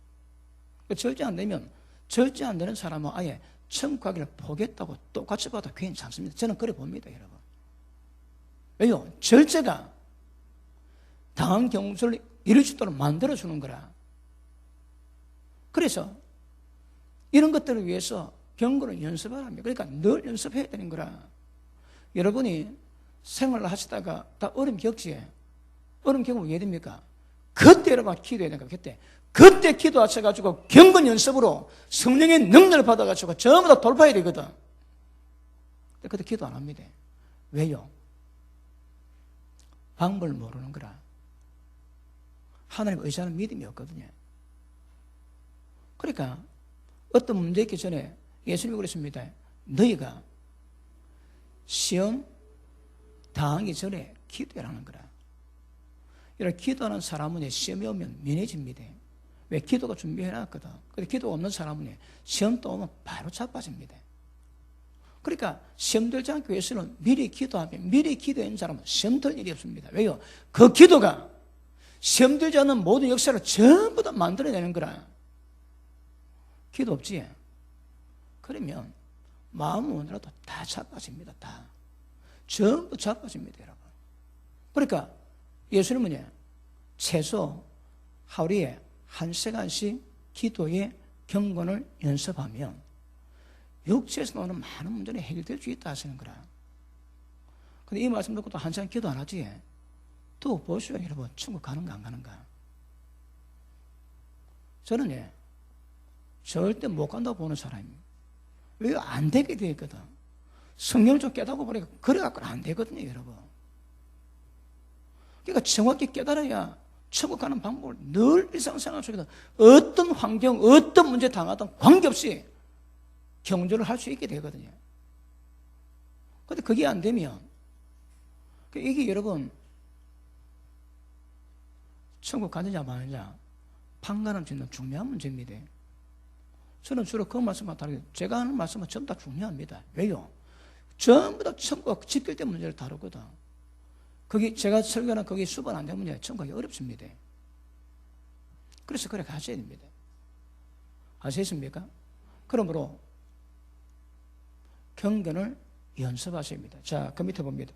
절제 안 되면 절제 안 되는 사람은 아예 천국 가기를 포기했다고 똑같이 봐도 괜찮습니다. 저는 그래 봅니다, 여러분. 왜요? 절제가 당한 경우를 이룰 수 있도록 만들어주는 거라. 그래서 이런 것들을 위해서 경건을 연습하랍니다. 그러니까 늘 연습해야 되는 거라. 여러분이 생활을 하시다가 다 어려움 겪지에 어려움 겪으면 왜 됩니까? 그때 여러분 기도해야 되니까 그때 기도하셔가지고 경건 연습으로 성령의 능력을 받아가지고 전부 다 돌파해야 되거든. 그때 기도 안 합니다. 왜요? 방법을 모르는 거라. 하나님 의지하는 믿음이 없거든요. 그러니까 어떤 문제 있기 전에 예수님이 그랬습니다. 너희가 시험 당하기 전에 기도하라는 거라. 이렇게 기도하는 사람은 시험이 오면 면해집니다. 왜? 기도가 준비해놨거든. 근데 기도가 없는 사람은 시험 또 오면 바로 자빠집니다. 그러니까 시험 들지 않기 위해서는 미리 기도하면, 미리 기도한 사람은 시험 들 일이 없습니다. 왜요? 그 기도가 시험 들지 않는 모든 역사를 전부 다 만들어내는 거라. 기도 없지? 그러면 마음은 오늘라도 다 자빠집니다. 다. 전부 자빠집니다, 여러분. 그러니까 예수님은 최소 하루에 1시간씩 기도의 경건을 연습하면 육체에서 나오는 많은 문제는 해결될 수 있다 하시는 거라. 근데 이 말씀 듣고 또 1시간 기도 안 하지? 또 보시오, 여러분. 천국 가는가 안 가는가? 저는 절대 못 간다고 보는 사람입니다. 왜? 안 되게 되어 있거든. 성경을 좀 깨닫고 보니까 그래갖고는 안 되거든요, 여러분. 그러니까 정확히 깨달아야 천국 가는 방법을 늘 일상생활 속에서 어떤 환경, 어떤 문제 당하든 관계없이 경주를 할 수 있게 되거든요. 그런데 그게 안 되면 이게 여러분 천국 가느냐 마느냐 판가름 짓는 중요한 문제입니다. 저는 주로 그 말씀과 다르게 제가 하는 말씀은 전부 다 중요합니다. 왜요? 전부 다 천국 지킬 때 문제를 다루거든. 거기 제가 설교하는 거기 수반 안 되면 천국이 어렵습니다. 그래서 그래 가셔야 됩니다. 아시겠습니까? 그러므로 경건을 연습하셔야 합니다. 자, 그 밑에 봅니다.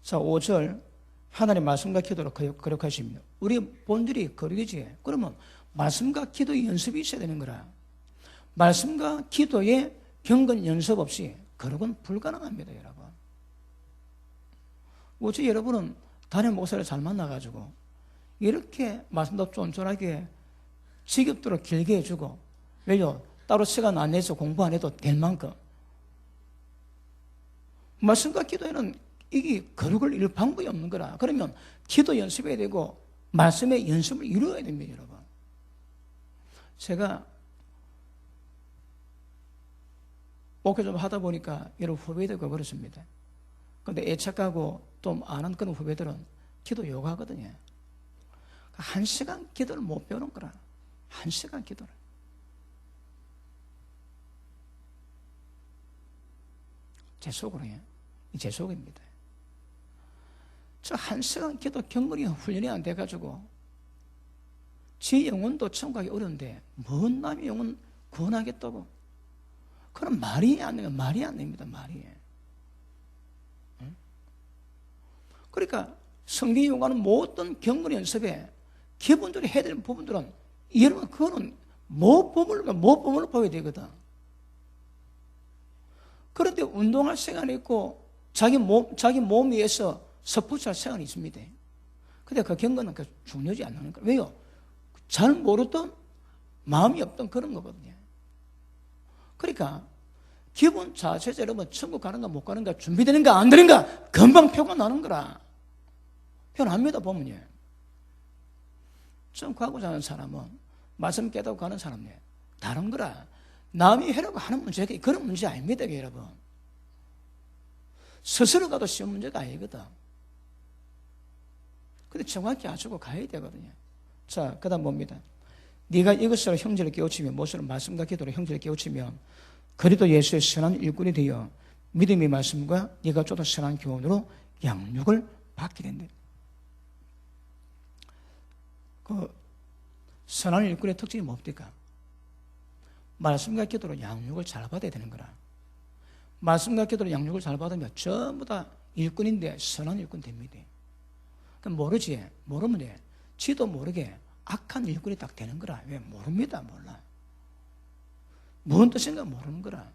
자, 5절 하나님 말씀과 기도로 거룩하십니다. 우리 본질이 거룩이지. 그러면 말씀과 기도의 연습이 있어야 되는 거라. 말씀과 기도의 경건 연습 없이 거룩은 불가능합니다, 여러분. 어째 여러분은 담임 목사를 잘 만나가지고 이렇게 말씀도 쫀쫀하게 지겹도록 길게 해주고, 왜요? 따로 시간 안 내서 공부 안 해도 될 만큼. 말씀과 기도에는 이게 거룩을 이룰 방법이 없는 거라. 그러면 기도 연습해야 되고 말씀의 연습을 이루어야 됩니다, 여러분. 제가 목회 좀 하다 보니까 여러 후배들과 그렇습니다. 그런데 애착하고 좀 아는 그런 후배들은 기도 요구하거든요. 1시간 기도를 못 배우는 거라. 1시간 기도를. 제 속으로요. 제 속입니다. 저 1시간 기도 경건이 훈련이 안 돼가지고 제 영혼도 천국하기 어려운데 뭔 남의 영혼 구원하겠다고. 그럼 말이 안 됩니다. 말이 안 됩니다. 말이. 응? 그러니까 성경이 요구하는 모든 경건 연습에 기본적으로 해야 되는 부분들은 여러분 그거는 모범으로 봐야 되거든. 그런데 운동할 시간이 있고 자기 몸 위해서 스포츠할 시간이 있습니다. 근데 그 경건은 중요하지 않는 거예요. 왜요? 잘 모르던 마음이 없던 그런 거거든요. 그러니까 기본 자체적으로 여러분 천국 가는가 못 가는가 준비되는가 안 되는가 금방 표가 나는 거라. 표 납니다 보면요. 좀 가고자 하는 사람은 말씀 깨닫고 가는 사람은 다른 거라. 남이 하려고 하는 문제가 그런 문제 아닙니다 여러분. 스스로 가도 쉬운 문제가 아니거든. 근데 정확히 아시고 가야 되거든요. 자, 그 다음 봅니다. 네가 이것으로 형제를 깨우치면, 무엇으로 말씀과 기도로 형제를 깨우치면 그리스도 예수의 선한 일꾼이 되어 믿음의 말씀과 네가 쫓아 선한 교훈으로 양육을 받게 된다. 그 선한 일꾼의 특징이 뭡니까? 말씀과 기도로 양육을 잘 받아야 되는 거라. 말씀과 기도로 양육을 잘 받으면 전부 다 일꾼인데 선한 일꾼 됩니다. 그럼 모르지. 모르면 돼. 지도 모르게 악한 일꾼이 딱 되는 거라. 왜? 모릅니다. 몰라. 무슨 뜻인가 모르는 거라.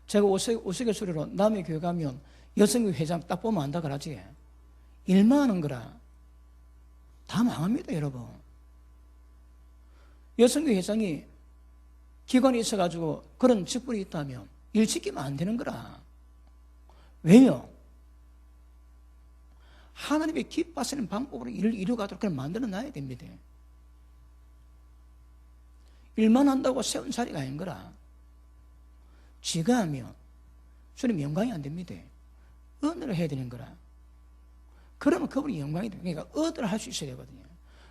제가 우스갯소리로 남의 교회 가면 여성교 회장 딱 보면 안다 그러지. 일만 하는 거라. 다 망합니다, 여러분. 여성교 회장이 기관이 있어가지고 그런 직분이 있다면 일 지키면 안 되는 거라. 왜요? 하나님의 기뻐하시는 방법으로 일을 이루어가도록 그걸 만들어 놔야 됩니다. 일만 한다고 세운 자리가 아닌 거라. 지가 하면 주님 영광이 안 됩니다. 은혜를 해야 되는 거라. 그러면 그분이 영광이 돼요. 그러니까 은혜를 할 수 있어야 되거든요.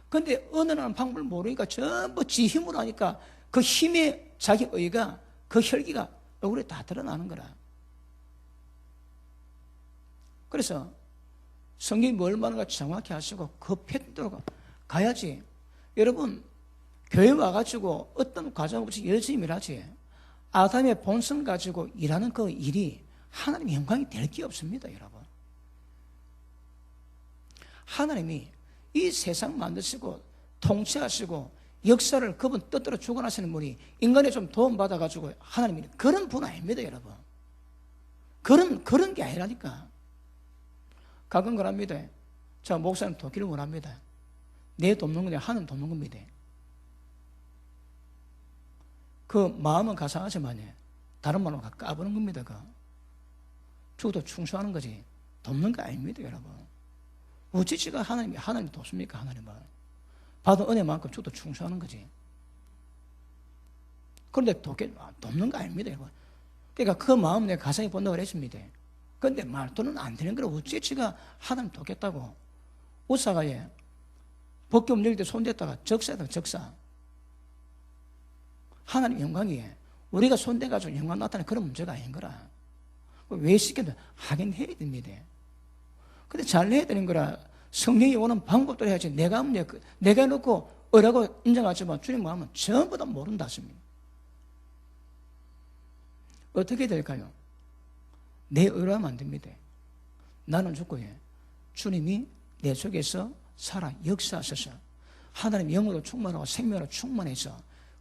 그런데 은혜라는 방법을 모르니까 전부 지 힘으로 하니까 그 힘에 자기 의가 그 혈기가 얼굴에 다 드러나는 거라. 그래서 성경이 뭘 말하는가 정확히 아시고 그 패턴대로 가야지. 여러분 교회 와가지고 어떤 과정 없이 열심히 일하지. 아담의 본성 가지고 일하는 그 일이 하나님의 영광이 될 게 없습니다, 여러분. 하나님이 이 세상 만드시고 통치하시고 역사를 그분 뜻대로 주관하시는 분이 인간에 좀 도움받아가지고 하나님이 그런 분 아닙니다, 여러분. 그런 게 아니라니까. 가끔 그럽니다. 자, 목사님 돕기를 원합니다. 내 돕는 건데 하나님 돕는 겁니다. 그 마음은 가상하지만 다른 말로 까부는 겁니다. 죽어도 충수하는 거지 돕는 거 아닙니다, 여러분. 우찌찌가 하나님이 돕습니까? 하나님은 받은 은혜만큼 죽어도 충수하는 거지. 그런데 돕는 거 아닙니다, 여러분. 그러니까 그 마음 내가 가상히 본다고 그랬습니다. 그런데 말도는 안 되는 거라. 우찌찌가 하나님 돕겠다고 우사가 법궤 열릴 때 손댔다가 적사다 적사. 하나님 영광이 우리가 손대가지고 영광 나타나는 그런 문제가 아닌 거라. 왜 시켜도 하긴 해야 됩니다. 근데 잘 해야 되는 거라. 성령이 오는 방법도 해야지. 내가 놓고 어라고 인정하지만 주님 마음은 전부 다 모른다 하십니다. 어떻게 될까요? 내 의로 하면 안 됩니다. 나는 죽고 주님이 내 속에서 살아 역사하셔서 하나님 영으로 충만하고 생명으로 충만해서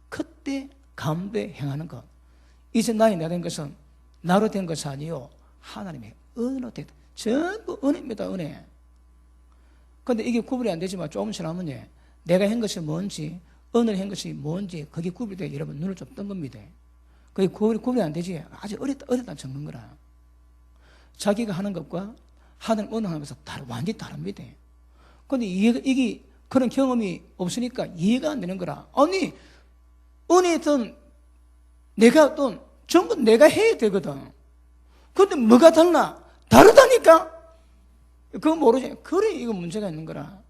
그때 가운데 행하는 것. 이제 나이 된 것은 나로 된 것이 아니요 하나님의 은혜로 됐다. 전부 은혜입니다. 은혜. 그런데 이게 구분이 안 되지만 조금 지나면 내가 한 것이 뭔지 은혜를 한 것이 뭔지 그게 구분이 돼야 여러분 눈을 좀 뜬 겁니다. 그게 구분이 안 되지. 아주 어렵다는 증거인 거라. 자기가 하는 것과 하나님 은혜하는 것은 완전히 다릅니다. 그런데 이게 그런 경험이 없으니까 이해가 안 되는 거라. 아니 은혜든 내가 또 전부 내가 해야 되거든. 그런데 뭐가 달라? 다르다니까? 그거 모르지. 그래 이거 문제가 있는 거라.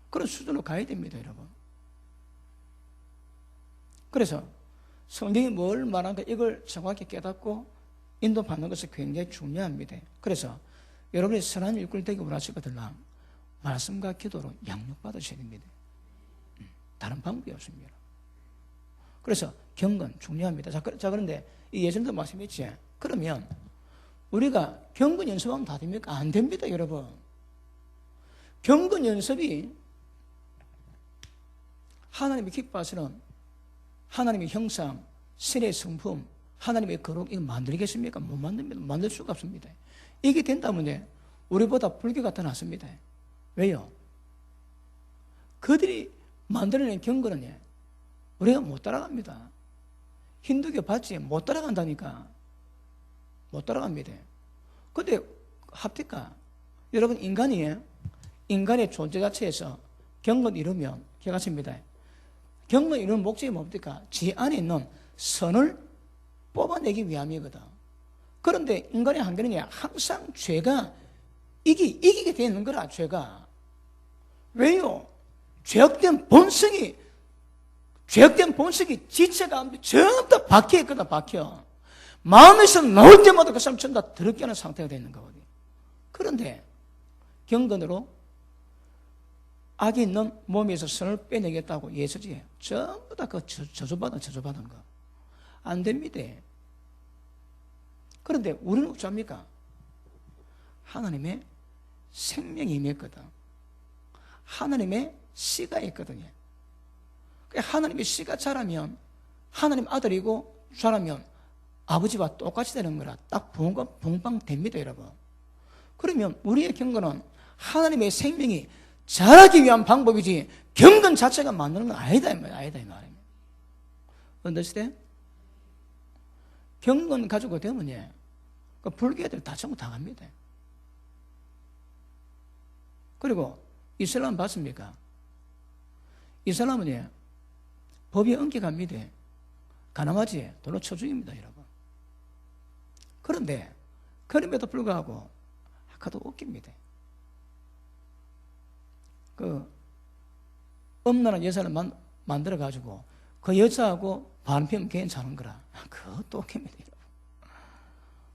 그런 수준으로 가야 됩니다, 여러분. 그래서 성경이 뭘 말하는가 이걸 정확히 깨닫고 인도받는 것이 굉장히 중요합니다. 그래서 여러분이 선한 일꾼이 되기 원하시거든요. 말씀과 기도로 양육받으셔야 됩니다. 다른 방법이 없습니다. 그래서 경건 중요합니다. 자, 그런데 이 예전도 말씀했지. 그러면 우리가 경건 연습하면 다 됩니까? 안 됩니다, 여러분. 경건 연습이 하나님의 기뻐하시는 하나님의 형상, 신의 성품, 하나님의 거룩, 이거 만들겠습니까? 못 만듭니다. 만들 수가 없습니다. 이게 된다면 우리보다 불교가 더 낫습니다. 왜요? 그들이 만들어낸 경건은 우리가 못 따라갑니다. 힌두교 봤지? 못 따라간다니까. 못 따라갑니다. 근데 합니까? 여러분, 인간의 존재 자체에서 경건 이루면 기억하십니다. 경건 이루는 목적이 뭡니까? 지 안에 있는 선을 뽑아내기 위함이거든. 그런데 인간의 한계는 항상 죄가 이기게 되는 거라, 죄가. 왜요? 죄악된 본성이 지체 가운데 전부 다 박혀있거든, 박혀. 마음에서 나올 때마다 그 사람 전부 다 더럽게 하는 상태가 되는 거거든요. 그런데 경건으로 악이 있는 몸에서 선을 빼내겠다고 예수지. 전부 다 그 저주받은 거. 안 됩니다. 그런데 우리는 어쩝니까? 하나님의 생명이 임했거든. 하나님의 씨가 있거든요. 하나님의 씨가 자라면 하나님 아들이고 자라면 아버지와 똑같이 되는 거라 딱 봉방됩니다, 여러분. 그러면 우리의 경건은 하나님의 생명이 자라기 위한 방법이지 경건 자체가 만드는 건 아니다 이 말입니다. 언더스탠? 경건 가지고 되면 그 불교 애들 다 전부 당합니다. 그리고 이슬람 봤습니까? 이슬람은 법이 엄격합니다. 가늠하지 돌로 쳐 죽입니다, 여러분. 그런데 그럼에도 불구하고 아까도 웃깁니다. 그 엄란한 여자를 만들어가지고 그 여자하고 반피면 괜찮은 거라. 그것도 웃깁니다, 여러분.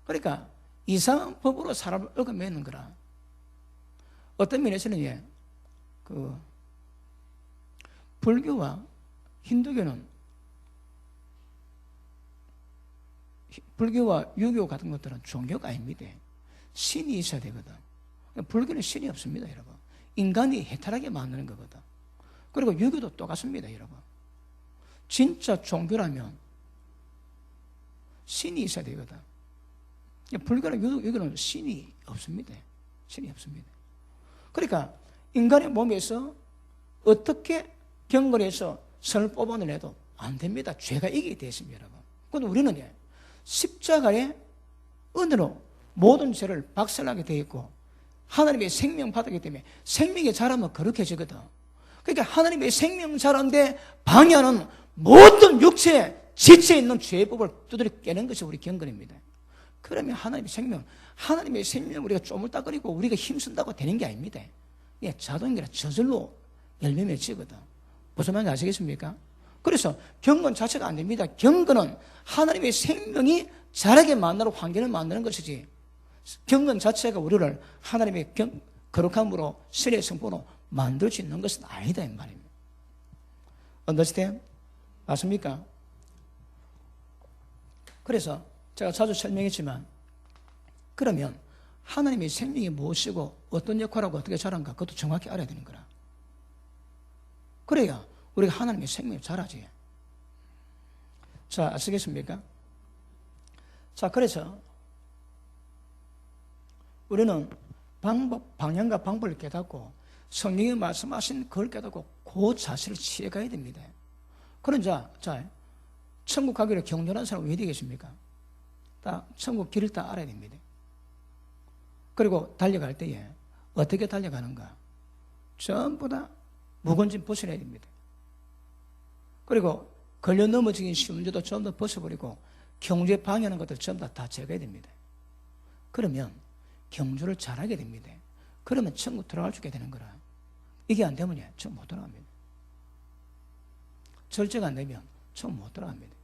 그러니까 이상한 법으로 사람을 얽어매는 거라. 어떤 면에서는 그 불교와 힌두교는 불교와 유교 같은 것들은 종교가 아닙니다. 신이 있어야 되거든. 불교는 신이 없습니다, 여러분. 인간이 해탈하게 만드는 거거든. 그리고 유교도 똑같습니다, 여러분. 진짜 종교라면 신이 있어야 되거든. 불교나 유교는 신이 없습니다. 신이 없습니다. 그러니까 인간의 몸에서 어떻게 경건해서 선을 뽑아내도 안 됩니다. 죄가 이기게 되어 있습니다, 여러분. 그런데 우리는 십자가의 은혜로 모든 죄를 박살나게 되어 있고 하나님의 생명 받았기 때문에 생명이 자라면 거룩해지거든. 그러니까 하나님의 생명 자라는데 방해하는 모든 육체에 지체에 있는 죄법을 두드려 깨는 것이 우리 경건입니다. 그러면 하나님의 생명 우리가 쪼물딱거리고 우리가 힘쓴다고 되는 게 아닙니다. 자동이라 저절로 열매 맺히거든. 무슨 말인지 아시겠습니까? 그래서 경건 자체가 안 됩니다. 경건은 하나님의 생명이 자라게 만드는 환경을 만드는 것이지 경건 자체가 우리를 하나님의 거룩함으로 신의 성품으로 만들 수 있는 것은 아니다 이 말입니다. Understand? 맞습니까? 그래서 제가 자주 설명했지만 그러면 하나님의 생명이 무엇이고 어떤 역할하고 어떻게 자란가 그것도 정확히 알아야 되는 거라. 그래야 우리가 하나님의 생명이 자라지. 자, 아시겠습니까? 자, 그래서 우리는 방향과 방법을 깨닫고 성령이 말씀하신 그걸 깨닫고 그 자세를 취해가야 됩니다. 그런 자, 천국 가기를 경륜한 사람은 왜 되겠습니까? 다 천국 길을 다 알아야 됩니다. 그리고 달려갈 때에 어떻게 달려가는가? 전부 다 무거운 짐 벗어내야 됩니다. 그리고 걸려 넘어지긴 쉬운 죄도 전부 다 벗어버리고 경주에 방해하는 것들 전부 다 제거해야 됩니다. 그러면 경주를 잘하게 됩니다. 그러면 천국 들어갈 수 있게 되는 거라. 이게 안 되면 천국 못 들어갑니다. 절제가 안 되면 천국 못 들어갑니다.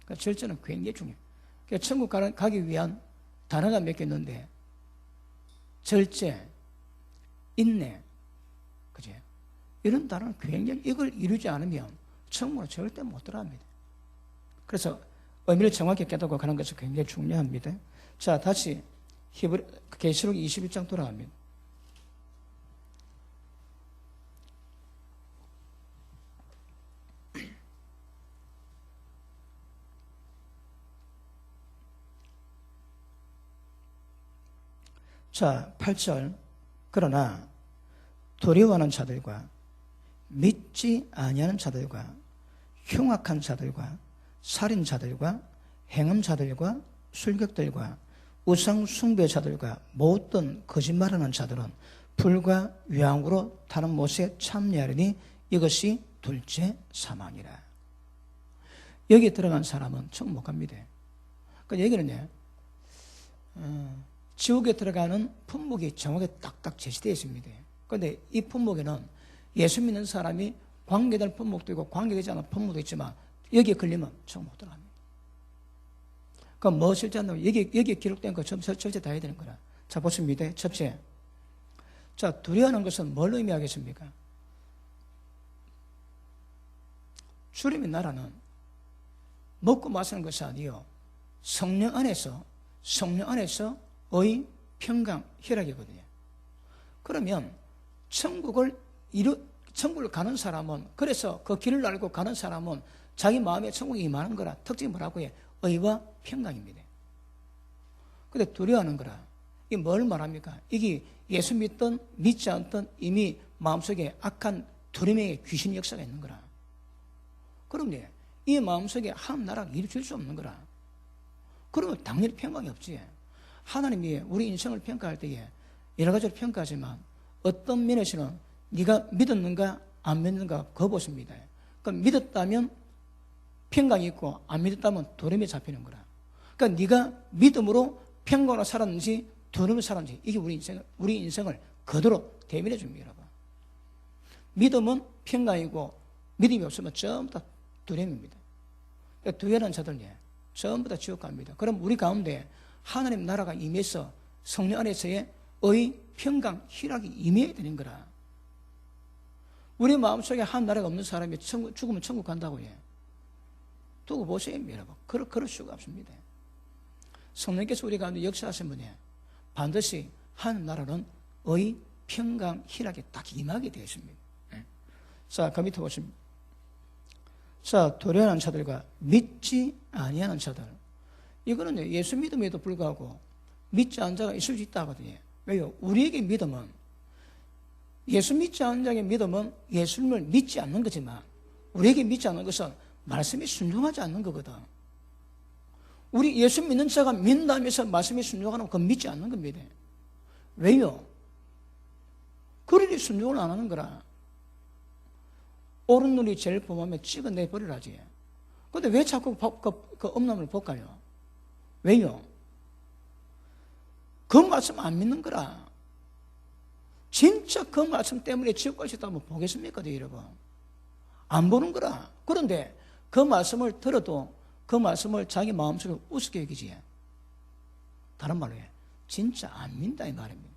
그러니까 절제는 굉장히 중요해요. 그러니까 천국 가기 위한 단어가 몇 개 있는데 절제, 인내, 그죠? 이런 단어는 굉장히 이걸 이루지 않으면 천국으로 절대 못 들어갑니다. 그래서 의미를 정확히 깨닫고 가는 것이 굉장히 중요합니다. 자, 다시 계시록 21장 돌아갑니다. 자, 8절. 그러나 두려워하는 자들과 믿지 아니하는 자들과 흉악한 자들과 살인자들과 행음자들과 술객들과 우상 숭배자들과 모든 거짓말하는 자들은 불과 유황으로 타는 못에 참여하리니 이것이 둘째 사망이라. 여기 들어간 사람은 천국 못 갑니다. 그 얘기는요, 지옥에 들어가는 품목이 정확하게 딱딱 제시되어 있습니다. 그런데 이 품목에는 예수 믿는 사람이 관계될 품목도 있고 관계되지 않은 품목도 있지만 여기에 걸리면 천국 못 들어갑니다. 그럼 뭐 실제 한다면 여기에 기록된 거 전체 다 해야 되는 거라. 자, 보십니다. 첫째. 자, 두려워하는 것은 뭘 의미하겠습니까? 주님의 나라는 먹고 마시는 것이 아니요, 성령 안에서의 평강, 희락이거든요. 그러면 천국을 가는 사람은, 그래서 그 길을 알고 가는 사람은 자기 마음에 천국이 임하는 거라. 특징이 뭐라고 해? 의와 평강입니다. 근데 두려워하는 거라. 이게 뭘 말합니까? 이게 예수 믿든 믿지 않든 이미 마음속에 악한 두려움의 귀신 역사가 있는 거라. 그럼요, 이 마음속에 하나님 나라가 이루어질 수 없는 거라. 그러면 당연히 평강이 없지. 하나님이 우리 인생을 평가할 때에 여러 가지로 평가하지만 어떤 면에서는 네가 믿었는가 안 믿는가 그거 보십니다. 그럼 믿었다면 평강이 있고 안 믿었다면 두려움이 잡히는 거라. 그러니까 네가 믿음으로 평강으로 살았는지 두려움으로 살았는지 이게 우리 인생을 그대로 대변해 줍니다. 여러분. 믿음은 평강이고 믿음이 없으면 전부 다 두려움입니다. 그러니까 두려워하는 자들은 전부 다 지옥 갑니다. 그럼 우리 가운데 하나님 나라가 임해서 성령 안에서의 의, 평강, 희락이 임해야 되는 거라. 우리 마음속에 하나님 나라가 없는 사람이 죽으면 천국 간다고 해. 두고 보세요, 여러분. 그럴 수가 없습니다. 성령께서 우리 가운데 역사하신 분이 반드시 하나님 나라는 의, 평강, 희락이 딱 임하게 되어 있습니다. 자, 그 밑에 보십니다. 자, 두려워하는 자들과 믿지 아니하는 자들. 이거는 예수 믿음에도 불구하고 믿지 않는 자가 있을 수 있다 하거든요. 왜요? 우리에게 믿음은, 예수 믿지 않는 자에게 믿음은 예수님을 믿지 않는 거지만 우리에게 믿지 않는 것은 말씀에 순종하지 않는 거거든. 우리 예수 믿는 자가 믿는다면서 말씀에 순종하는 건 그건 믿지 않는 겁니다. 왜요? 그러니 순종을 안 하는 거라. 옳은 눈이 제일 범하면 찍어내 버리라지. 근데 왜 자꾸 그 엄람을 볶아요? 왜요? 그 말씀 안 믿는 거라. 진짜 그 말씀 때문에 지옥 갈 수 있다면 보겠습니까, 여러분? 안 보는 거라. 그런데 그 말씀을 들어도 그 말씀을 자기 마음속에 우습게 여기지. 다른 말로 해. 진짜 안 믿는다 이 말입니다.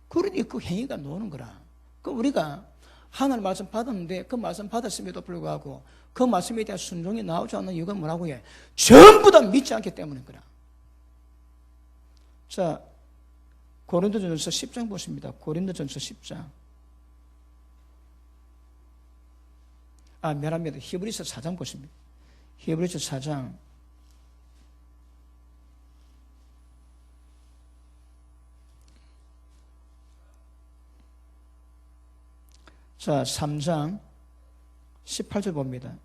그러니 그 행위가 노는 거라. 그 우리가 하나님 말씀 받았는데 그 말씀 받았음에도 불구하고 그 말씀에 대한 순종이 나오지 않는 이유가 뭐라고 해? 전부 다 믿지 않기 때문인 거라. 자, 고린도전서 10장 보십니다. 고린도전서 10장. 미안합니다. 히브리서 4장 보십니다. 히브리서 4장. 자, 3장 18절 봅니다.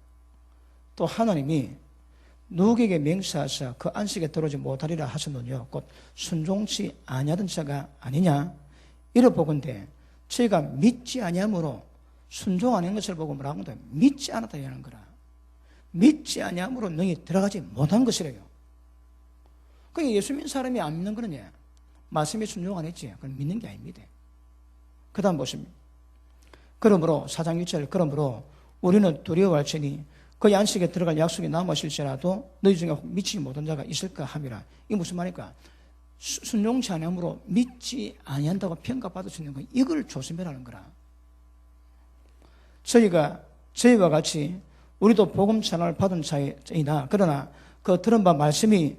또 하나님이 누구에게 맹세하사 그 안식에 들어오지 못하리라 하셨느뇨. 곧 순종치 아니하던 자가 아니냐. 이를 보건대 저희가 믿지 아니함으로 순종 아닌 것을 보고 뭐라고 한다. 믿지 않았다 하는 거라. 믿지 아니함으로 너희 들어가지 못한 것이래요. 그러니까 예수 믿는 사람이 안 믿는 거느냐. 말씀에 순종 안 했지. 그건 믿는 게 아닙니다. 그 다음 보십니다. 그러므로 4장 1절 그러므로 우리는 두려워할지니 그 안식에 들어갈 약속이 남으실지라도 너희 중에 믿지 못한 자가 있을까 함이라. 이게 무슨 말입니까? 순종치 아니함으로 믿지 아니한다고 평가받을 수 있는 거 이걸 조심해라는 거라. 저희와 같이 우리도 복음 전환을 받은 자이나 그러나 그 들은 바 말씀이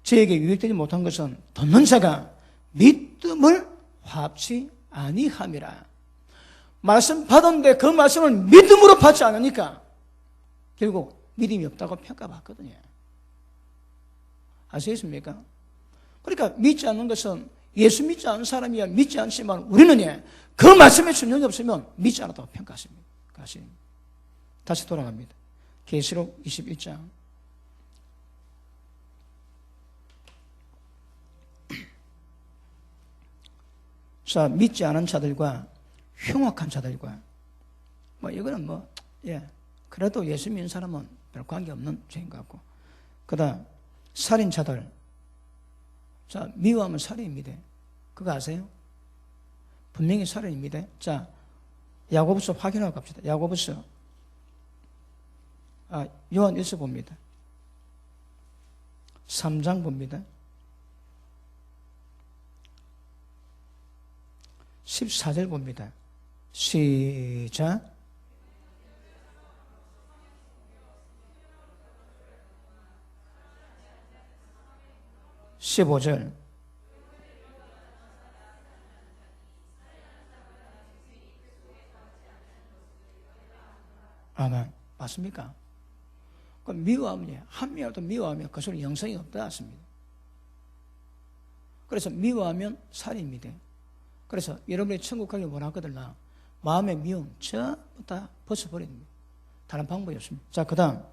저에게 유익되지 못한 것은 듣는 자가 믿음을 화합치 아니함이라. 말씀 받았는데 그 말씀을 믿음으로 받지 않으니까 결국 믿음이 없다고 평가받거든요. 아시겠습니까? 그러니까 믿지 않는 것은 예수 믿지 않는 사람이야 믿지 않지만 우리는 그 말씀에 순종이 없으면 믿지 않았다고 평가하십니다. 다시 돌아갑니다. 계시록 21장. 자, 믿지 않은 자들과 흉악한 자들과 이거는 그래도 예수 믿는 사람은 별 관계없는 죄인 것 같고, 그 다음 살인자들. 자, 미워하면 살인입니다. 그거 아세요? 분명히 살인입니다. 자, 야고보서 확인하고 갑시다. 야고보서 요한일서 봅니다. 3장 봅니다. 14절 봅니다. 시작. (15절) 아멘. 맞습니까? 그럼 미워하면 한 명이라도 미워하면 그 소리 영성이 없다 했습니다. 그래서 미워하면 살인입니다. 그래서 여러분이 천국 가기 원하거든요. 마음의 미움 전부 다 벗어버립니다. 다른 방법이 없습니다. 자, 그 다음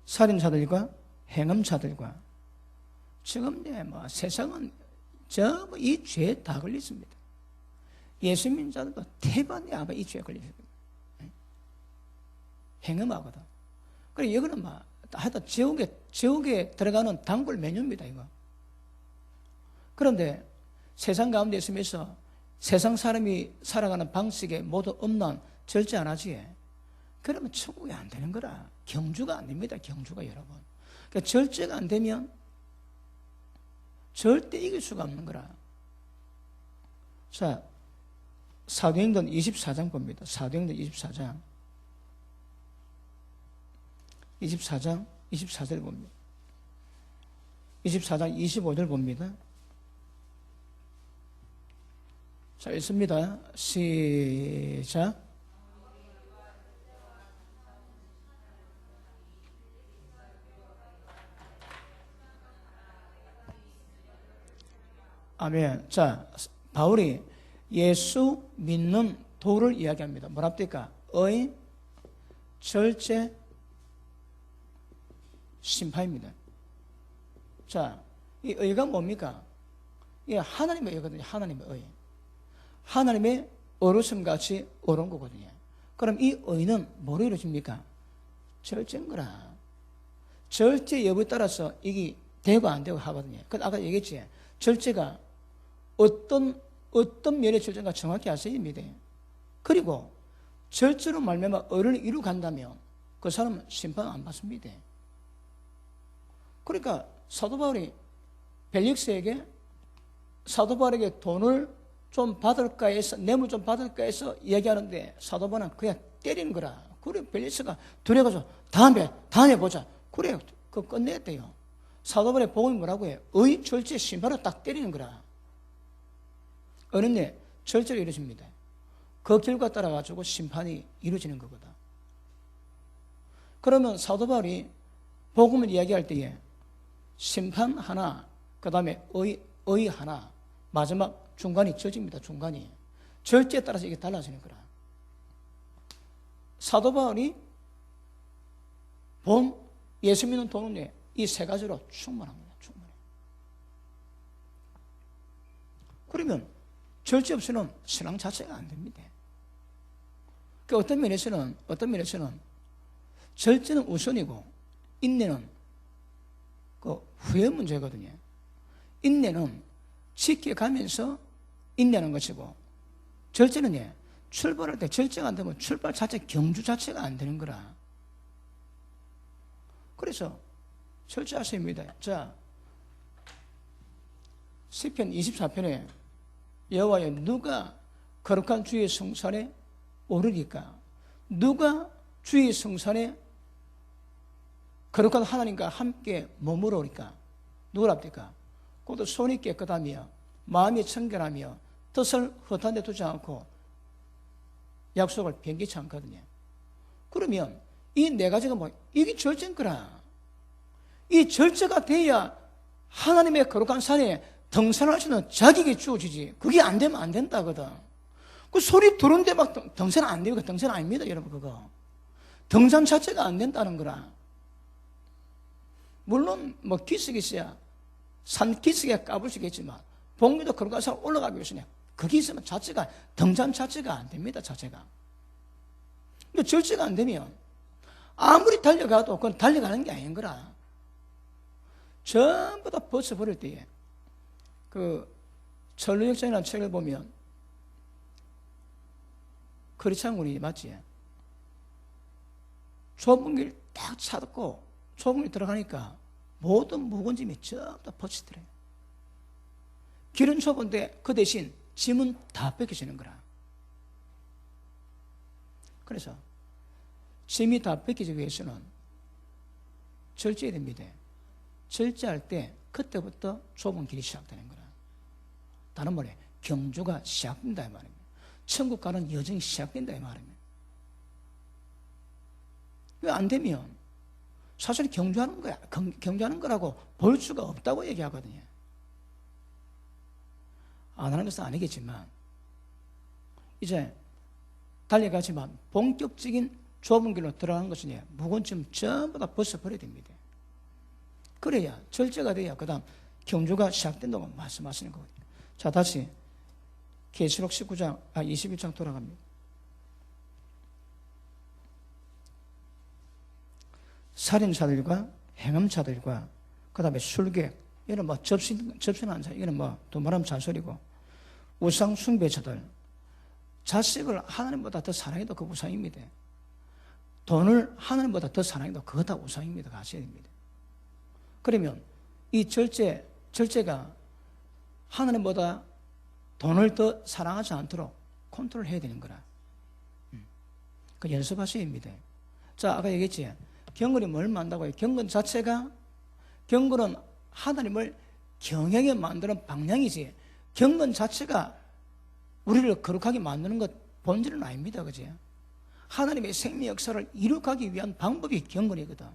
살인자들과 행음자들과 지금 세상은 전부 이 죄에 다 걸렸습니다. 예수 믿는 자들도 태반이 아마 이 죄에 걸렸습니다. 행음하거든. 그래, 이거는 하여튼 지옥에 들어가는 단골 메뉴입니다, 이거. 그런데 세상 가운데 있으면서 세상 사람이 살아가는 방식에 모두 없는 절제 안 하지. 그러면 천국이 안 되는 거라. 경주가 안 됩니다, 경주가 여러분. 그러니까 절제가 안 되면 절대 이길 수가 없는 거라. 자, 사도행전 24장 봅니다. 사도행전 24장 24절 봅니다. 24장 25절 봅니다. 자, 읽습니다. 시작. 아멘. 자, 바울이 예수 믿는 도를 이야기합니다. 뭐랍니까? 의, 절제, 심판입니다. 자, 이 의가 뭡니까? 이게 하나님의 의거든요. 하나님의 의. 하나님의 어루심 같이 어려운 거거든요. 그럼 이 의는 뭐로 이루어집니까? 절제인 거라. 절제 여부에 따라서 이게 되고 안 되고 하거든요. 아까 얘기했지. 절제가 어떤 면의 절제인가 정확히 아셔야 됩니다. 그리고 절제로 말미암아 의를 이루어 간다면 그 사람은 심판 안 받습니다. 그러니까 사도 바울이 벨릭스에게 사도 바울에게 돈을 좀 받을까 해서, 뇌물 좀 받을까 해서 얘기하는데 사도 바울은 그냥 때리는 거라. 그래, 벨릭스가 두려워서 다음에 보자. 그래, 그거 끝냈대요. 사도 바울의 복음이 뭐라고 해요? 의, 절제, 심판을 딱 때리는 거라. 어느 날 절제로 이루어집니다. 그 결과 따라가지고 심판이 이루어지는 거거든. 그러면 사도 바울이 복음을 이야기할 때에 심판 하나, 그 다음에 의 하나, 마지막 중간이 저지입니다. 중간이. 절제에 따라서 이게 달라지는 거라. 사도 바울이 본 예수 믿는 도는 이 세 가지로 충분합니다. 충분해. 그러면 절제 없이는 신앙 자체가 안 됩니다. 그 어떤 면에서는 절제는 우선이고 인내는 그 후의 문제거든요. 인내는 지켜가면서 인내하는 것이고, 절제는 출발할 때 절제가 안 되면 출발 자체, 경주 자체가 안 되는 거라. 그래서 절제하십니다. 자, 시편 24편에 여호와여 누가 거룩한 주의 성산에 오르리까? 누가 주의 성산에 거룩한 하나님과 함께 머무러 오니까 누구랍니까? 그것도 손이 깨끗하며 마음이 청결하며 뜻을 허탄 데 두지 않고 약속을 변기치 않거든요. 그러면 이 네 가지가 이게 절제인 거라. 이 절제가 돼야 하나님의 거룩한 산에 등산할 수 있는 자격이 주어지지. 그게 안 되면 안 된다거든. 그 소리 들은데 막 등산 안 되고 등산 아닙니다, 여러분. 그거 등산 자체가 안 된다는 거라. 물론 기슭이서야 산 기슭에 까불 수 있겠지만 복리도 거룩한 산 올라가기 위해서는 그게 있으면 자체가 등산 자체가 안 됩니다, 자체가. 근데 절제가 안 되면 아무리 달려가도 그건 달려가는 게 아닌 거라. 전부 다 벗어버릴 때에 천루역정이라는 책을 보면 크리스찬 군이 맞지? 좁은 길 딱 찾고 좁은 길 들어가니까 모든 묵은짐이 전부 다 벗어지더래요. 길은 좁은데 그 대신 짐은 다 뺏겨지는 거라. 그래서 짐이 다 뺏기기 위해서는 절제해야 됩니다. 절제할 때 그때부터 좁은 길이 시작되는 거라. 다른 말에 경주가 시작된다 이 말입니다. 천국 가는 여정이 시작된다 이 말입니다. 왜 안 되면 사실 경주하는 거야. 경주하는 거라고 볼 수가 없다고 얘기하거든요. 안 하는 것은 아니겠지만 이제 달려가지만 본격적인 좁은 길로 들어가는 것은 무거운 짐 전부 다 벗어버려야 됩니다. 그래야 절제가 돼야 그 다음 경주가 시작된다고 말씀하시는 거거든요. 자, 다시 계시록 21장 돌아갑니다. 살인자들과 행음자들과 그 다음에 술객, 이런 접신하는 자, 이거는 돈 말하면 잔소리고, 우상 숭배자들, 자식을 하나님보다 더 사랑해도 그 우상입니다. 돈을 하나님보다 더 사랑해도 그거 다 우상입니다. 가셔야 됩니다. 그러면 이 절제가 하나님보다 돈을 더 사랑하지 않도록 컨트롤 해야 되는 거라. 그 연습하셔야 됩니다. 자, 아까 얘기했지. 경건이 뭘 만다고 해요? 경건 자체가, 경건은 하나님을 경외하게 만드는 방향이지, 경건 자체가 우리를 거룩하게 만드는 것 본질은 아닙니다. 그지? 하나님의 생명 역사를 이룩하기 위한 방법이 경건이거든.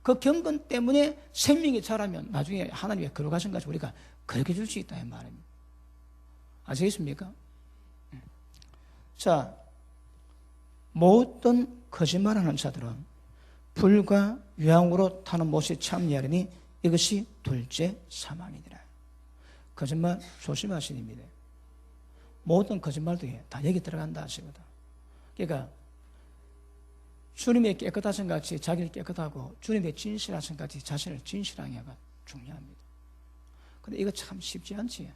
그 경건 때문에 생명이 자라면 나중에 하나님의 거룩하신 것을 우리가 그렇게 줄 수 있다 이 말입니다. 아시겠습니까? 자, 모든 거짓말하는 자들은 불과 유황으로 타는 못에 참여하리니 이것이 둘째 사망이니라. 거짓말 조심하셔야 됩니다. 모든 거짓말도 다 여기 들어간다 하시거든. 그러니까 주님의 깨끗하신 같이 자기를 깨끗하고 주님의 진실하신 같이 자신을 진실하게가 중요합니다. 근데 이거 참 쉽지 않지.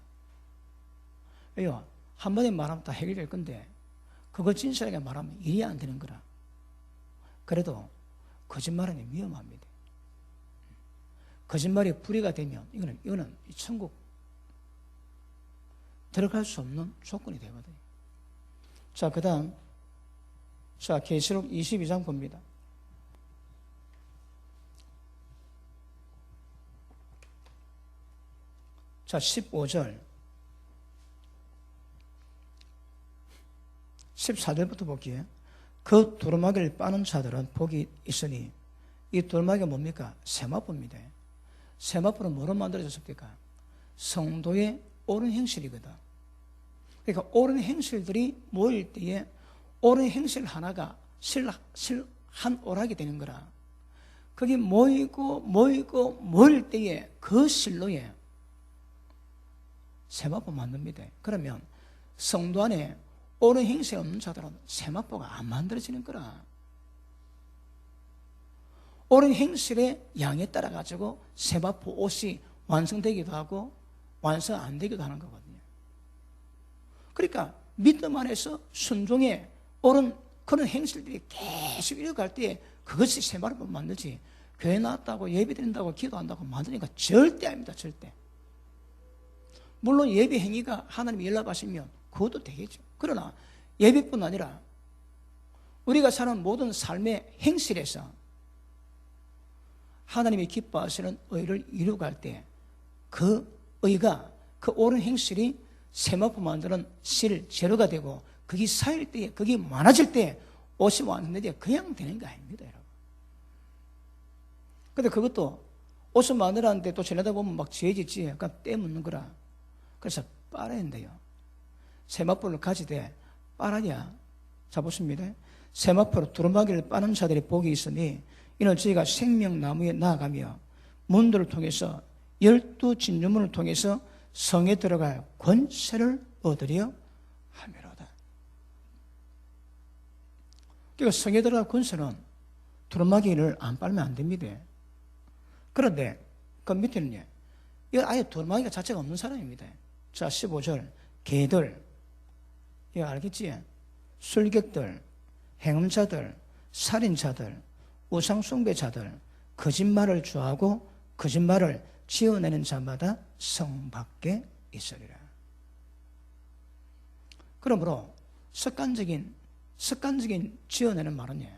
왜요? 한 번에 말하면 다 해결될 건데 그걸 진실하게 말하면 일이 안 되는 거라. 그래도 거짓말은 위험합니다. 거짓말이 불의가 되면 이거는 천국 들어갈 수 없는 조건이 되거든요. 자, 그 다음, 자, 계시록 22장 봅니다. 자, 15절. 14절부터 볼게요. 그 두루마기를 빠는 자들은 복이 있으니, 이 두루마기가 뭡니까? 세마포입니다. 세마포는 뭐로 만들어졌습니까? 성도의 옳은 행실이거든. 그러니까 옳은 행실들이 모일 때에 옳은 행실 하나가 실한 오락이 되는 거라. 그게 모일 때에 그 실로에 세마포 만듭니다. 그러면 성도 안에 옳은 행실이 없는 자들은 세마포가 안 만들어지는 거라. 옳은 행실의 양에 따라 가지고 세마포 옷이 완성되기도 하고 완성 안 되기도 하는 거거든요. 그러니까 믿음 안에서 순종의 옳은 그런 행실들이 계속 이어갈 때 그것이 세마포 만들지, 교회 나왔다고 예배드린다고 기도한다고 만드니까 절대 아닙니다. 절대. 물론 예배 행위가 하나님이 연락하시면 그것도 되겠죠. 그러나 예배뿐 아니라 우리가 사는 모든 삶의 행실에서 하나님이 기뻐하시는 의를 이루어갈 때 그 의가, 그 옳은 행실이 세마포 만드는 실, 재료가 되고 그게 쌓일 때, 그게 많아질 때 옷이 왔는데 그냥 되는 거 아닙니다, 여러분. 근데 그것도 옷을 만들었는데 또 지내다 보면 막 지해지지, 약간 때묻는 거라. 그래서 빨아야 된대요. 세마포를 가지되 빨아야. 자, 보십니다. 세마포로 두루마기를 빠는 자들이 복이 있으니 이는 저희가 생명나무에 나아가며 문들을 통해서 12진주문을 통해서 성에 들어갈 권세를 얻으려 함이로다. 그러니까 성에 들어갈 권세는 두루마기를 안 빨면 안 됩니다. 그런데 그 밑에는요, 이거 아예 두루마기가 자체가 없는 사람입니다. 자, 15절. 개들, 이거 알겠지? 술객들, 행음자들, 살인자들, 우상숭배자들, 거짓말을 좋아하고 거짓말을 지어내는 자마다 성 밖에 있으리라. 그러므로 습관적인 지어내는 말은요,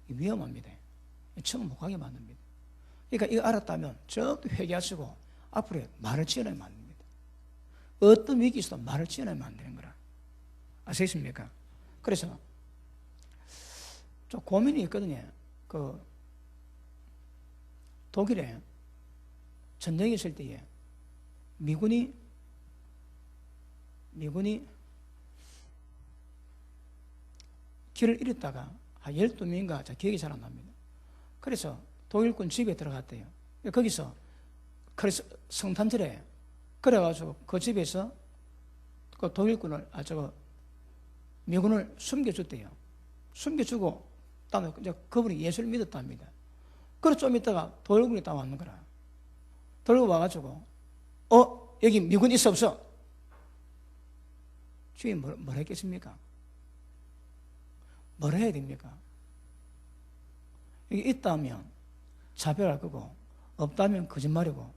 위험합니다. 처음 못 가게 만듭니다. 그러니까 이거 알았다면 저도 회개하시고 앞으로 말을 지어내면 안 됩니다. 어떤 위기 있어도 말을 지어내면 안 되는 거라. 아시겠습니까? 그래서 좀 고민이 있거든요. 그 독일에 전쟁이 있을 때에 미군이 길을 잃었다가 한 12명인가 기억이 잘 안 납니다. 그래서 독일군 집에 들어갔대요. 거기서 그래서 성탄절에 그래가지고 그 집에서 그 독일군을 미군을 숨겨줬대요. 숨겨주고 다음에 이제 그분이 예수를 믿었답니다. 그래서 좀 있다가 독일군이 딱 왔는 거라. 돌고 와가지고 여기 미군 있어 없어? 주인 뭘 했겠습니까? 뭘 해야 됩니까? 여기 있다면 자별할 거고 없다면 거짓말이고.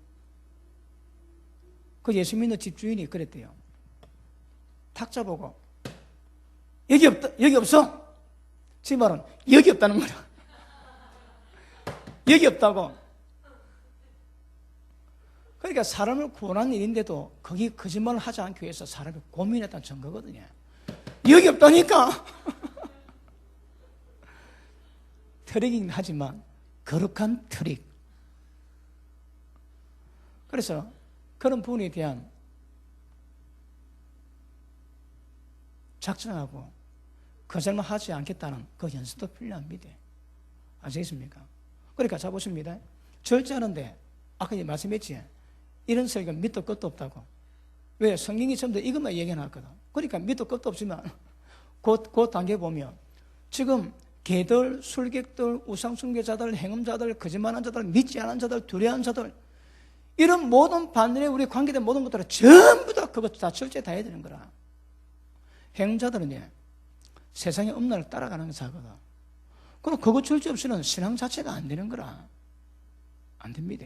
그 예수 믿는 집주인이 그랬대요. 탁자 보고 여기 없어? 지 말은 여기 없다는 거라. 여기 없다고. 그러니까 사람을 구원하는 일인데도 거기 거짓말을 하지 않기 위해서 사람이 고민했다는 증거거든요. 여기 없다니까. 트릭이긴 하지만 거룩한 트릭. 그래서 그런 부분에 대한 작정하고 거짓말 하지 않겠다는 그 연습도 필요합니다. 아시겠습니까? 그러니까 자 보십니다. 절제하는데 아까 말씀했지, 이런 설교 밑도 끝도 없다고. 왜? 성경이 전부 다 이것만 얘기해놨거든. 그러니까 밑도 끝도 없지만 그 단계 보면 지금 개들, 술객들, 우상숭배자들, 행음자들, 거짓말하는 자들, 믿지 않은 자들, 두려워하는 자들, 이런 모든 반면에 우리 관계된 모든 것들은 전부 다 그것 다 절제 다 해야 되는 거라. 행음자들은요, 세상의 음란을 따라가는 자거든. 그럼 그거 절제 없이는 신앙 자체가 안 되는 거라. 안 됩니다.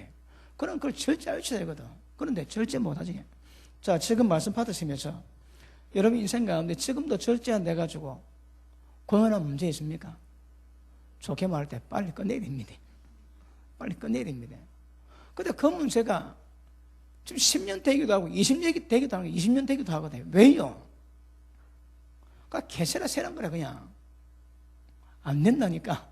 그럼 그걸 절제할 줄 되거든. 그런데 절제 못하지. 자, 지금 말씀 받으시면서 여러분 인생 가운데 지금도 절제 안 돼가지고 고연한 문제 있습니까? 좋게 말할 때 빨리 끝내야 됩니다. 빨리 끝내야 됩니다. 근데 그 문제가 지금 10년 되기도 하고 20년 되기도 하고 20년 되기도 하거든요. 왜요? 그러니까 개세라 세란 거래. 그냥 안 된다니까.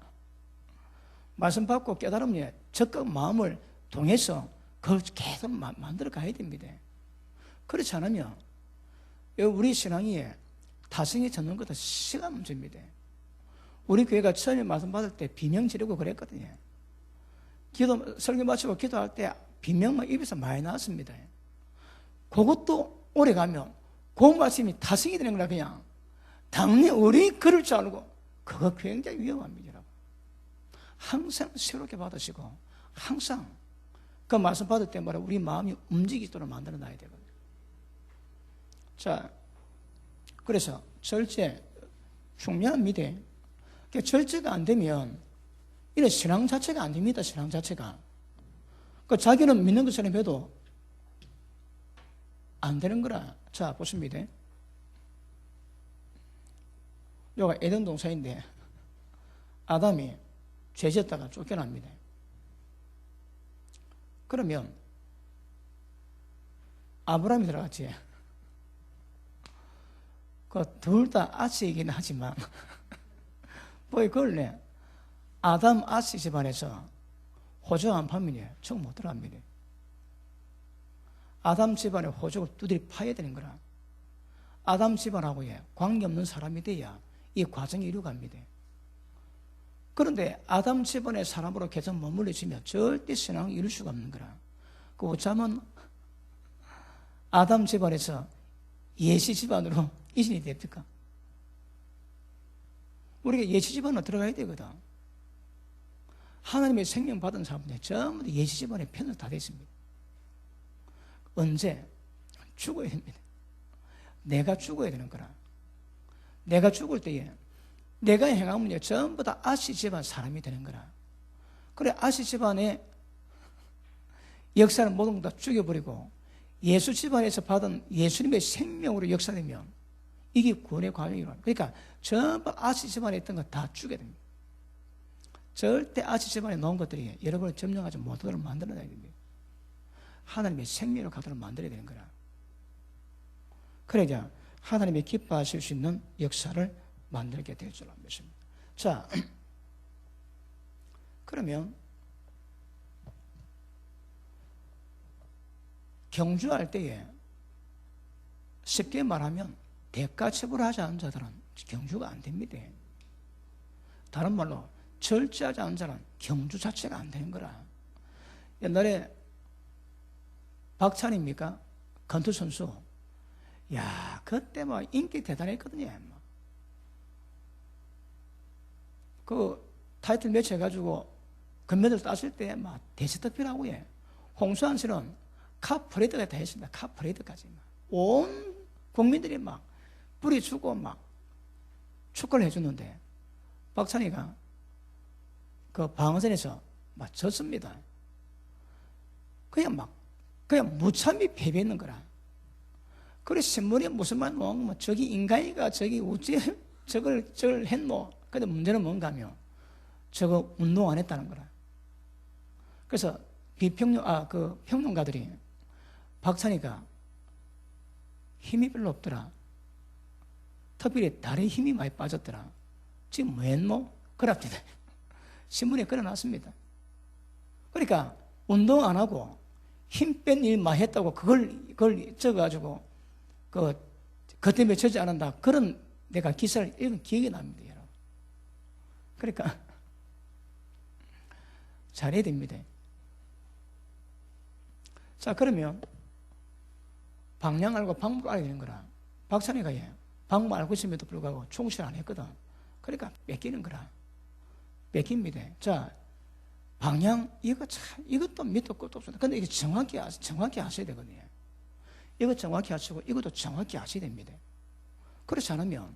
말씀 받고 깨달으면 적극 마음을 통해서 그걸 계속 만들어 가야 됩니다. 그렇지 않으면 우리 신앙이 다승이 젖는 것도 시간 문제입니다. 우리 교회가 처음에 말씀 받을 때 비명 지르고 그랬거든요. 설교 마치고 기도할 때 비명만 입에서 많이 나왔습니다. 그것도 오래 가면 그 말씀이 다승이 되는 거라. 그냥 당연히 우리 그럴 줄 알고. 그거 굉장히 위험합니다. 여러분. 항상 새롭게 받으시고 항상 그 말씀 받을 때마다 우리 마음이 움직이도록 만들어 놔야 되거든요. 자, 그래서 절제 중요합니다. 절제가 안 되면 이런 신앙 자체가 안 됩니다. 신앙 자체가. 자기는 믿는 것처럼 해도 안 되는 거라. 자, 보십니다. 여기가 에덴 동산인데 아담이 죄졌다가 쫓겨납니다. 그러면 아브라함이 들어갔지. 그 둘 다 아스이긴 하지만 보이 그걸래 아담 아스 집안에서 호적 안 파면 정 못 들어갑니다. 아담 집안의 호적을 두드리 파야 되는 거라. 아담 집안하고의 관계없는 사람이 돼야 이 과정이 이루어갑니다. 그런데 아담 집안의 사람으로 계속 머물러지면 절대 신앙을 이룰 수가 없는 거라. 그 어쩌면 아담 집안에서 예시 집안으로 이전이 됩니까? 우리가 예시 집안으로 들어가야 되거든. 하나님의 생명 받은 사람들 전부 다 예시 집안에 편을 다 됐습니다. 언제? 죽어야 됩니다. 내가 죽어야 되는 거라. 내가 죽을 때에 내가 행하면 전부 다 아시 집안 사람이 되는 거라. 그래 아시 집안의 역사는 모든 걸 다 죽여버리고 예수 집안에서 받은 예수님의 생명으로 역사되면 이게 구원의 과정이라는. 그러니까 전부 아시 집안에 있던 거 다 죽여야 됩니다. 절대 아시 집안에 놓은 것들이 여러분을 점령하지 못하도록 만들어야 됩니다. 하나님의 생명을 갖도록 만들어야 되는 거라. 그래야 하나님의 기뻐하실 수 있는 역사를 만들게 될 줄 믿습니다. 자, 그러면 경주할 때에 쉽게 말하면 대가처벌 하지 않은 자들은 경주가 안 됩니다. 다른 말로 절제하지 않은 자는 경주 자체가 안 되는 거라. 옛날에 박찬입니까? 권투 선수. 야, 그때 막 인기 대단했거든요. 그 타이틀 매치 해가지고 금메달 땄을 때 막 대세특필하고 홍수환 씨는 카프레드가 다 했습니다. 카프레드까지 온 국민들이 막 뿌리 주고 막 축구를 해주는데 박찬희가 그 방어전에서 막 졌습니다. 그냥 무참히 패배했는 거라. 그래 신문에 무슨 말 뭐 저기 인간이가 저기 어째 저걸 했노. 근데 문제는 뭔가 하면 저거 운동 안 했다는 거라. 그래서 그 평론가들이 박찬희가 힘이 별로 없더라. 특별히 다리에 힘이 많이 빠졌더라. 지금 뭐 했노? 그럽니다. 신문에 걸어놨습니다. 그러니까 운동 안 하고 힘 뺀 일 많이 했다고 그걸 적어가지고 그 때문에 저지 않는다. 그런 내가 기사를 읽은 기억이 납니다. 여러분. 그러니까 잘해야 됩니다. 자, 그러면 방향 알고 방법 알아야 되는 거라. 박찬희가 방법 알고 있음에도 불구하고 충실 안 했거든. 그러니까 뺏기는 거라. 뺏깁니다. 자, 방향 이것도 밑도 끝도 없습니다. 근데 이게 정확히 하셔야 되거든요. 이거 정확히 하시고 이것도 정확히 하셔야 됩니다. 그렇지 않으면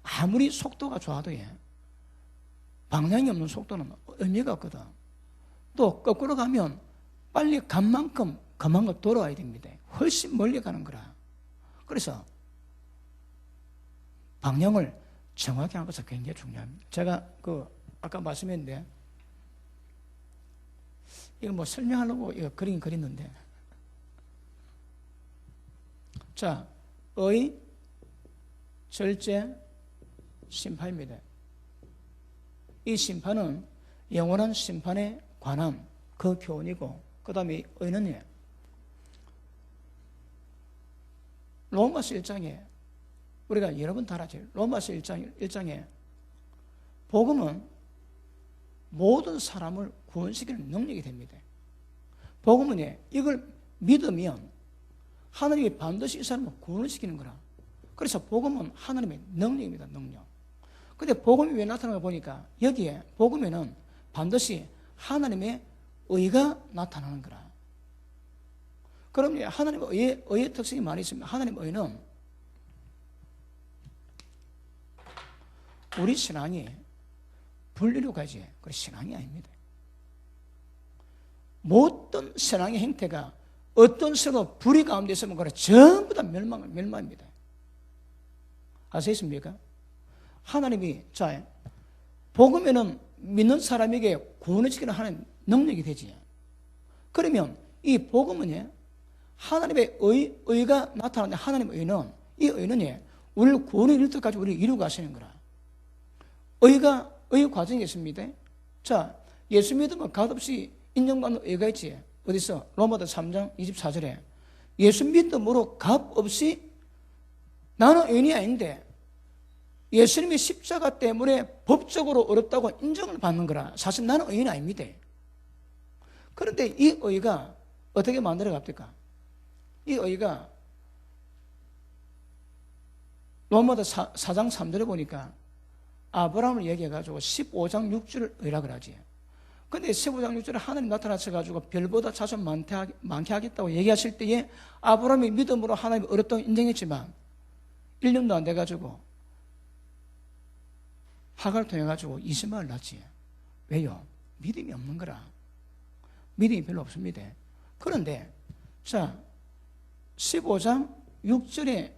아무리 속도가 좋아도 방향이 없는 속도는 의미가 없거든. 또 거꾸로 가면 빨리 간 만큼 그만큼 돌아와야 됩니다. 훨씬 멀리 가는 거라. 그래서 방향을 정확히 하는 것이 굉장히 중요합니다. 제가 아까 말씀했는데 이거 뭐 설명하려고 이거 그리긴 그렸는데, 자, 절제, 심판입니다. 이 심판은 영원한 심판에 관한 그 교훈이고, 그 다음에 의는 로마서 1장에 우리가 여러 번 달았죠. 로마서 1장에 복음은 모든 사람을 구원시키는 능력이 됩니다. 복음은 이걸 믿으면 하나님이 반드시 이 사람을 구원을 시키는 거라. 그래서 복음은 하나님의 능력입니다. 능력. 근데 복음이 왜 나타나는 거 보니까 여기에 복음에는 반드시 하나님의 의가 나타나는 거라. 그럼 하나님의 의의 특성이 많이 있습니다. 하나님의 의는 우리 신앙이 분리로 가지 그게 신앙이 아닙니다. 모든 신앙의 행태가 어떤 식으로 불의 가운데 있으면 그래 전부 다 멸망입니다. 아시겠습니까? 하나님이 복음에는 믿는 사람에게 구원을 시키는 하나님 능력이 되지. 그러면 이 복음은 하나님의 의가 나타나는데 하나님의 의는 이 의는 우리를 구원의 일터까지 우리를 이루고 가시는 거라. 의 과정이 있습니다. 자, 예수 믿으면 값없이 인정받는 의가 있지. 어디서? 로마서 3장 24절에 예수 믿음으로 값없이 나는 의인이 아닌데 예수님의 십자가 때문에 법적으로 어렵다고 인정을 받는 거라. 사실 나는 의인이 아닙니다. 그런데 이 의가 어떻게 만들어 갑니까? 이 의가 로마서 4장 3절에 보니까 아브라함을 얘기해가지고 15장 6절을 의라 그러지. 근데 15장 6절에 하나님 나타나셔가지고 별보다 자손 많게 하겠다고 얘기하실 때에 아브라함이 믿음으로 하나님이 어렵다고 인정했지만 1년도 안 돼가지고 하가를 통해가지고 이스마엘 낳지. 왜요? 믿음이 없는 거라. 믿음이 별로 없습니다. 그런데 자 15장 6절에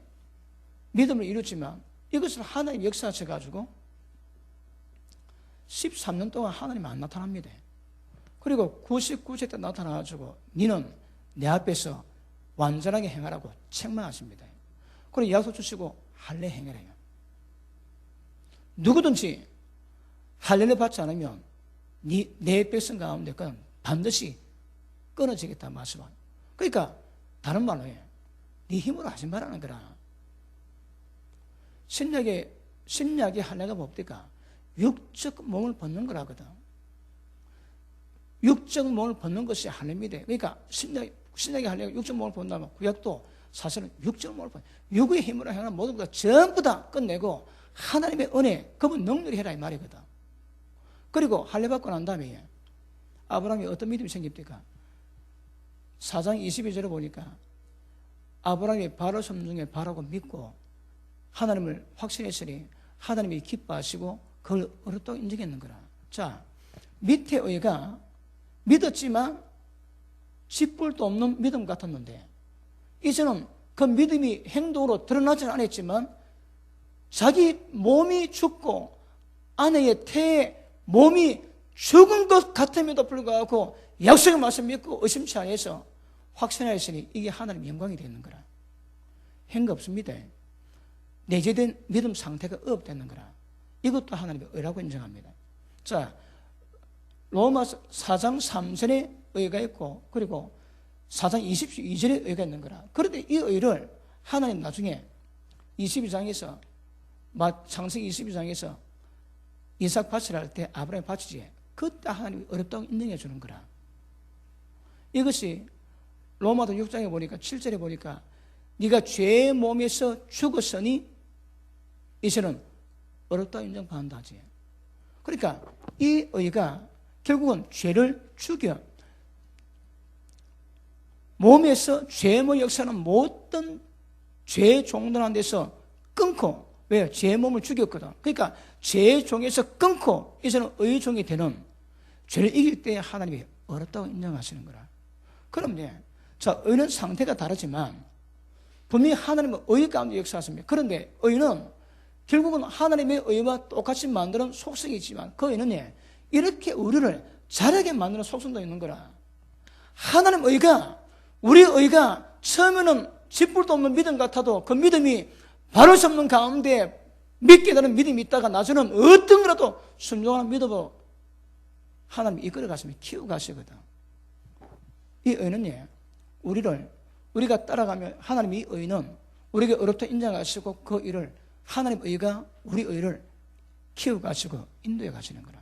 믿음을 이뤘지만 이것을 하나님 역사하셔가지고 13년 동안 하나님이 안 나타납니다. 그리고 99세 때 나타나가지고 니는 내 앞에서 완전하게 행하라고 책망하십니다. 그리고 약속 주시고 할례 행해라요. 누구든지 할례를 받지 않으면 내 백성 가운데 건 반드시 끊어지겠다 말씀은. 그러니까 다른 말로 네 힘으로 하지 말라는 거라. 신약의 할례가 뭡니까? 육적 몸을 벗는 거라거든. 육적 몸을 벗는 것이 할례입니다. 그러니까 신약의 할례가 육적 몸을 벗는다면 구약도 사실은 육적 몸을 벗는 육의 힘으로 행하는 모든 것 전부 다 끝내고 하나님의 은혜, 그분 능력이 해라 이 말이거든. 그리고 할례 받고 난 다음에 아브라함이 어떤 믿음이 생깁니까? 4장 22절에 보니까 아브라함이 바로 섬중에 바라고 믿고 하나님을 확신했으니 하나님이 기뻐하시고 그걸 어렵다고 인정했는 거라. 자, 밑에 의가 믿었지만 짓불도 없는 믿음 같았는데 이제는 그 믿음이 행동으로 드러나지는 않았지만 자기 몸이 죽고 아내의 태에 몸이 죽은 것 같음에도 불구하고 약속의 말씀 믿고 의심치 않아서 확신하였으니 이게 하나님의 영광이 되는 거라. 행거 없습니다. 내재된 믿음 상태가 없다는 거라. 이것도 하나님의 의라고 인정합니다. 자, 로마서 4장 3절에 의가 있고 그리고 4장 22절에 의가 있는 거라. 그런데 이 의를 하나님 나중에 22장에서 창세기 22장에서 이삭 바치라 할 때 아브라함이 바치지. 그때 하나님이 어렵다고 인정해 주는 거라. 이것이 로마서 6장에 보니까 7절에 보니까 네가 죄의 몸에서 죽었으니 이제는 어렵다고 인정받는다 하지. 그러니까 이 의가 결국은 죄를 죽여 몸에서 죄의 역사는 모든 죄의 종들한 데서 끊고 왜요? 죄의 몸을 죽였거든. 그러니까 죄의 종에서 끊고 이제는 의의 종이 되는 죄를 이길 때 하나님이 어렵다고 인정하시는 거라. 그럼 자, 의는 상태가 다르지만 분명히 하나님은 의 가운데 역사하십니다. 그런데 의는 결국은 하나님의 의와 똑같이 만드는 속성이 있지만 그 의는 이렇게 우리를 잘하게 만드는 속성도 있는 거라. 하나님 의가 우리 의가 처음에는 짓불도 없는 믿음 같아도 그 믿음이 바로 잡는 가운데 믿게 되는 믿음이 있다가 나중에는 어떤 거라도 순종하는 믿음으로 하나님이 이끌어 가시면 키워 가시거든. 이 의는 우리가 따라가면 하나님의 이 의는 우리에게 어렵다 인정하시고 그 일을 하나님 의가 우리 의를 키워 가시고 인도해 가시는 거라.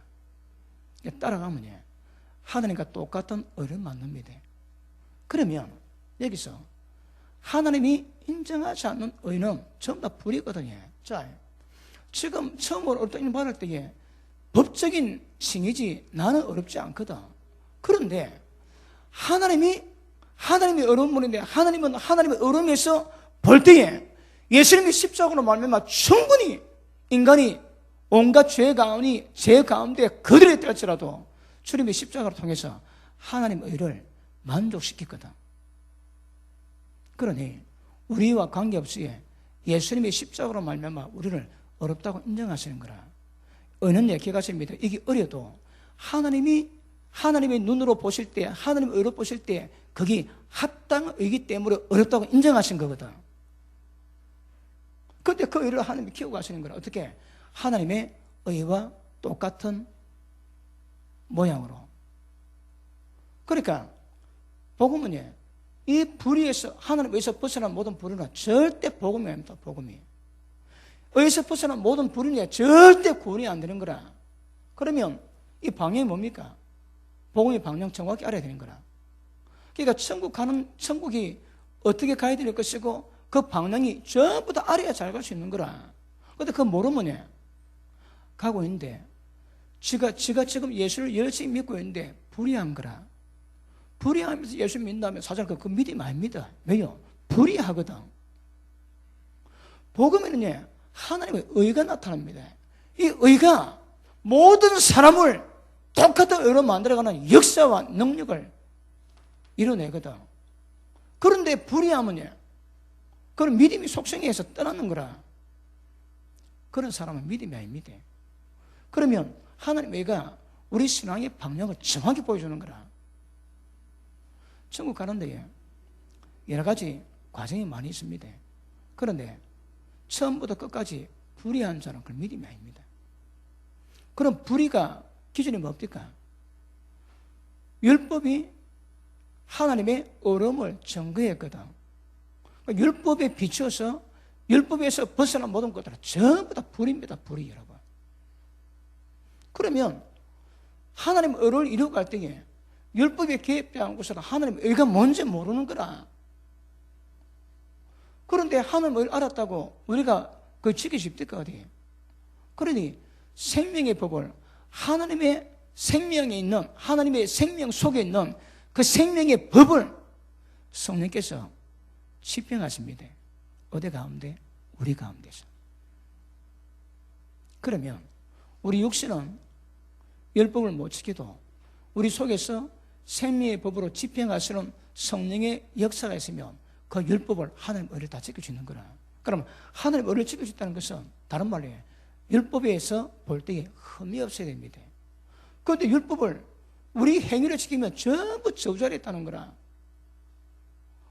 따라가면 하나님과 똑같은 의를 만듭니다. 그러면 여기서 하나님이 인정하지 않는 의는 전부 다 불이거든요. 자, 지금 처음으로 어렵다 인정받을 때에 법적인 징이지 나는 어렵지 않거든. 그런데 하나님의 어려운 분인데 하나님은 하나님의 어려움에서 볼 때에 예수님이 십자가로 말미암아 충분히 인간이 온갖 죄 가운데 그들에 될지라도 주님의 십자가를 통해서 하나님의 의를 만족시켰거든. 그러니 우리와 관계없이 예수님의 십자가로 말미암아 우리를 어렵다고 인정하시는 거라. 의는 기억하십니다. 이게 어려도 하나님의 눈으로 보실 때, 하나님의 의로 보실 때 그게 합당한 의이기 때문에 어렵다고 인정하신 거거든. 그런데 그 의를 하나님이 키우고 가시는 거라. 어떻게? 하나님의 의와 똑같은 모양으로. 그러니까 복음은 이 불의에서, 하나님 의에서 벗어난 모든 불의는 절대 복음이 아닙니다. 복음이. 의에서 벗어난 모든 불의는 절대 구원이 안 되는 거라. 그러면 이 방향이 뭡니까? 복음의 방향 정확히 알아야 되는 거라. 그러니까 천국이 어떻게 가야 될 것이고 그 방향이 전부 다 알아야 잘 갈 수 있는 거라. 근데 그거 모르면 가고 있는데 지가 지금 예수를 열심히 믿고 있는데 불의한 거라. 불의하면서 예수 믿는다면 사실 그 믿음이 아닙니다. 왜요? 불의하거든. 복음에는 하나님의 의가 나타납니다. 이 의가 모든 사람을 똑같은 의로 만들어가는 역사와 능력을 이뤄내거든. 그런데 불의하면 그런 믿음이 속성에서 떠나는 거라. 그런 사람은 믿음이 아닙니다. 그러면 하나님의 의가 우리 신앙의 방향을 정확히 보여주는 거라. 천국 가는데 여러 가지 과정이 많이 있습니다. 그런데 처음부터 끝까지 불의한 자는 그런 믿음이 아닙니다. 그럼 불의가 기준이 뭡니까? 율법이 하나님의 얼음을 증거했거든. 율법에 비추어서 율법에서 벗어난 모든 것들은 전부 다 불의입니다. 불의 여러분. 그러면 하나님의 의를 이루어갈 때에 율법에 개입되는 것은 하나님의 의가 뭔지 모르는 거라. 그런데 하나님의 의를 알았다고 우리가 그걸 지키기 쉽니까 어디? 그러니 생명의 법을 하나님의 생명에 있는 하나님의 생명 속에 있는 그 생명의 법을 성령께서 집행하십니다. 어디 가운데? 우리 가운데서. 그러면 우리 육신은 율법을 못 지켜도 우리 속에서 생명의 법으로 집행하시는 성령의 역사가 있으면 그 율법을 하나님의 의를 다 지킬 수 있는 거라. 그럼 하나님의 의를 지킬 수 있다는 것은 다른 말로 율법에서 볼 때에 흠이 없어야 됩니다. 그런데 율법을 우리 행위를 지키면 전부 저주하려 했다는 거라.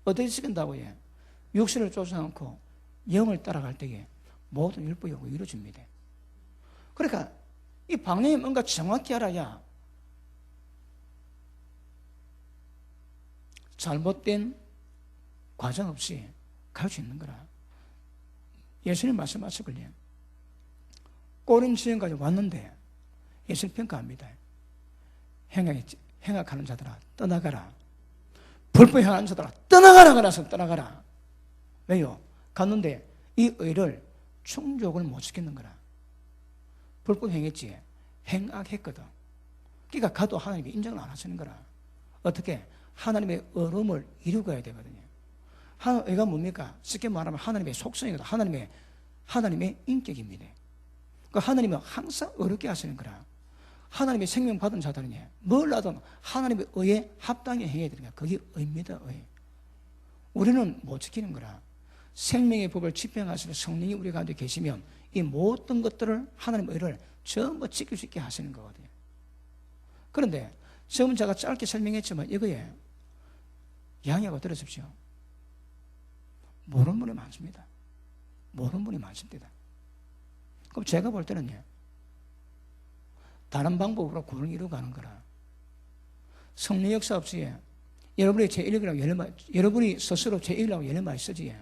어떻게 지킨다고 해? 육신을 쫓지 않고 영을 따라갈 때에 모든 율법이 이루어집니다. 그러니까 이 방향이 뭔가 정확히 알아야 잘못된 과정 없이 갈 수 있는 거라. 예수님 말씀하시길래 꼬린 지경까지 왔는데 예수님 평가합니다. 행악하는 자들아 떠나가라. 불법 행하는 자들아 떠나가라. 그래서 떠나가라. 왜요? 갔는데 이 의를 충족을 못 시키는 거라. 불법 행했지. 행악했거든. 그러니까 가도 하나님이 인정을 안 하시는 거라. 어떻게? 하나님의 얼음을 이루고 가야 되거든요. 의가 뭡니까? 쉽게 말하면 하나님의 속성이거든. 하나님의 인격입니다. 그러니까 하나님은 항상 어렵게 하시는 거라. 하나님의 생명 받은 자들은 뭘 하든 하나님의 의에 합당히 행해야 되는 거야. 그게 의입니다. 의. 우리는 못 지키는 거라. 생명의 법을 집행하시는 성령이 우리 가운데 계시면 이 모든 것들을 하나님의 의를 전부 지킬 수 있게 하시는 거거든요. 그런데 지금 제가 짧게 설명했지만 이거에 양해하고 들으십시오. 모르는 분이 많습니다. 모르는 분이 많습니다. 그럼 제가 볼 때는요, 다른 방법으로 구원을 이루어가는 거라. 성령 역사 없이 여러분이 제1이라고 여러분이 스스로 제1이라고 연애만 쓰지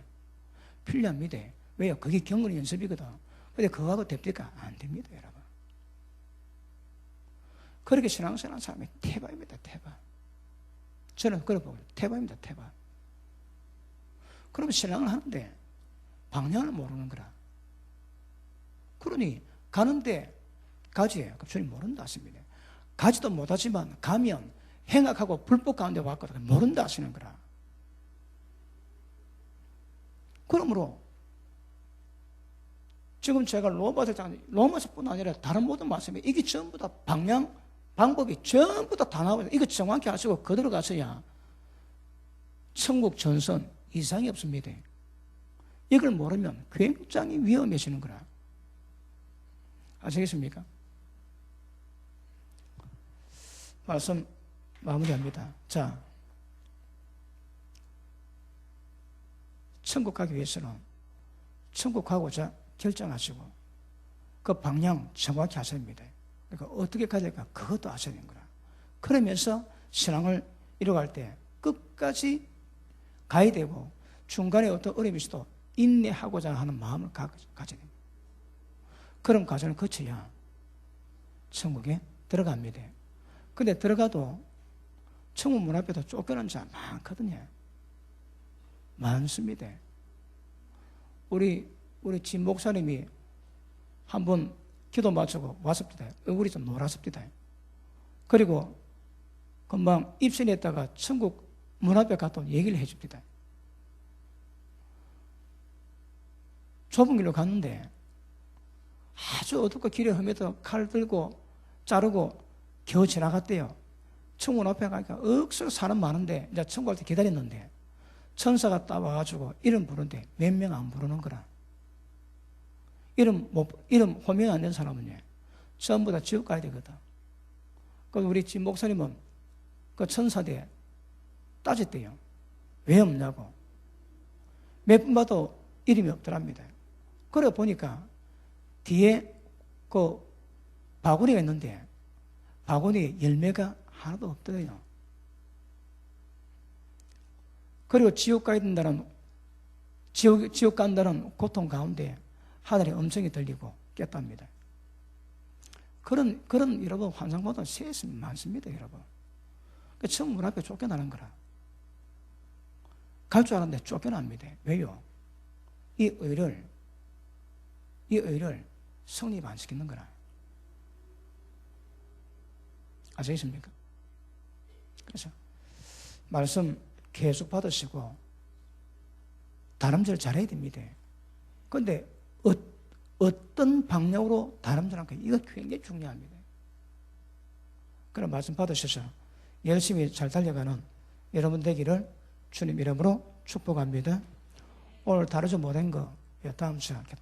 필요합니다. 왜요? 그게 경건 연습이거든. 근데 그거하고 됩니까? 안 됩니다, 여러분. 그렇게 신앙생활하는 사람이 태바입니다, 태바. 저는 그걸 보고 태바입니다, 태바. 그러면 신앙을 하는데 방향을 모르는 거라. 그러니 가는데 가지예요. 주님 모른다 하십니다. 가지도 못하지만 가면 행악하고 불법 가운데 왔거든. 모른다 하시는 거라. 그러므로 지금 제가 로마서뿐 아니라 다른 모든 말씀에 이게 전부 다 방법이 전부 다 나오고 이거 정확히 하시고 그대로 가서야 천국 전선 이상이 없습니다. 이걸 모르면 굉장히 위험해지는 거라. 아시겠습니까? 말씀 마무리합니다. 자, 천국 가기 위해서는 천국 가고자 결정하시고 그 방향 정확히 하셔야 됩니다. 그러니까 어떻게 가야 될까 그것도 아셔야 되는 거라. 그러면서 신앙을 이뤄갈 때 끝까지 가야 되고 중간에 어떤 어려움이 있어도 인내하고자 하는 마음을 가져야 됩니다. 그런 과정을 거쳐야 천국에 들어갑니다. 근데 들어가도 천국 문 앞에도 쫓겨난 자 많거든요. 많습니다. 우리 진 목사님이 한번 기도 마치고 왔습니다. 얼굴이 좀 노랗습니다. 그리고 금방 입선했다가 천국 문 앞에 갔다 얘기를 해줍니다. 좁은 길로 갔는데 아주 어둡고 길에 험해서 칼 들고 자르고 겨우 지나갔대요. 천국 앞에 가니까 억수로 사람 많은데 이제 천국 갈 때 기다렸는데 천사가 따와가지고 이름 부르는데 몇 명 안 부르는 거라. 이름 호명 안 된 사람은요 전부 다 지옥 가야 되거든. 그래서 우리 진 목사님은 그 천사대 따졌대요. 왜 없냐고. 몇 분 봐도 이름이 없더랍니다. 그래 보니까 뒤에 그 바구니가 있는데 바구니에 열매가 하나도 없더래요. 그리고 지옥 가야 된다는 지옥 간다는 고통 가운데 하늘에 음성이 들리고 깼답니다. 그런 여러분 환상보다 세습이 많습니다, 여러분. 그 천국 문 앞에 쫓겨나는 거라. 갈 줄 알았는데 쫓겨납니다. 왜요? 이 의를 성립 안 시키는 거라. 아시겠습니까? 그래서 말씀 계속 받으시고 다름질 잘해야 됩니다. 그런데 어떤 방향으로 다름질할까? 이거 굉장히 중요합니다. 그런 말씀 받으셔서 열심히 잘 달려가는 여러분 되기를 주님 이름으로 축복합니다. 오늘 다루지 못한 거 다음 시간에 다루겠습니다.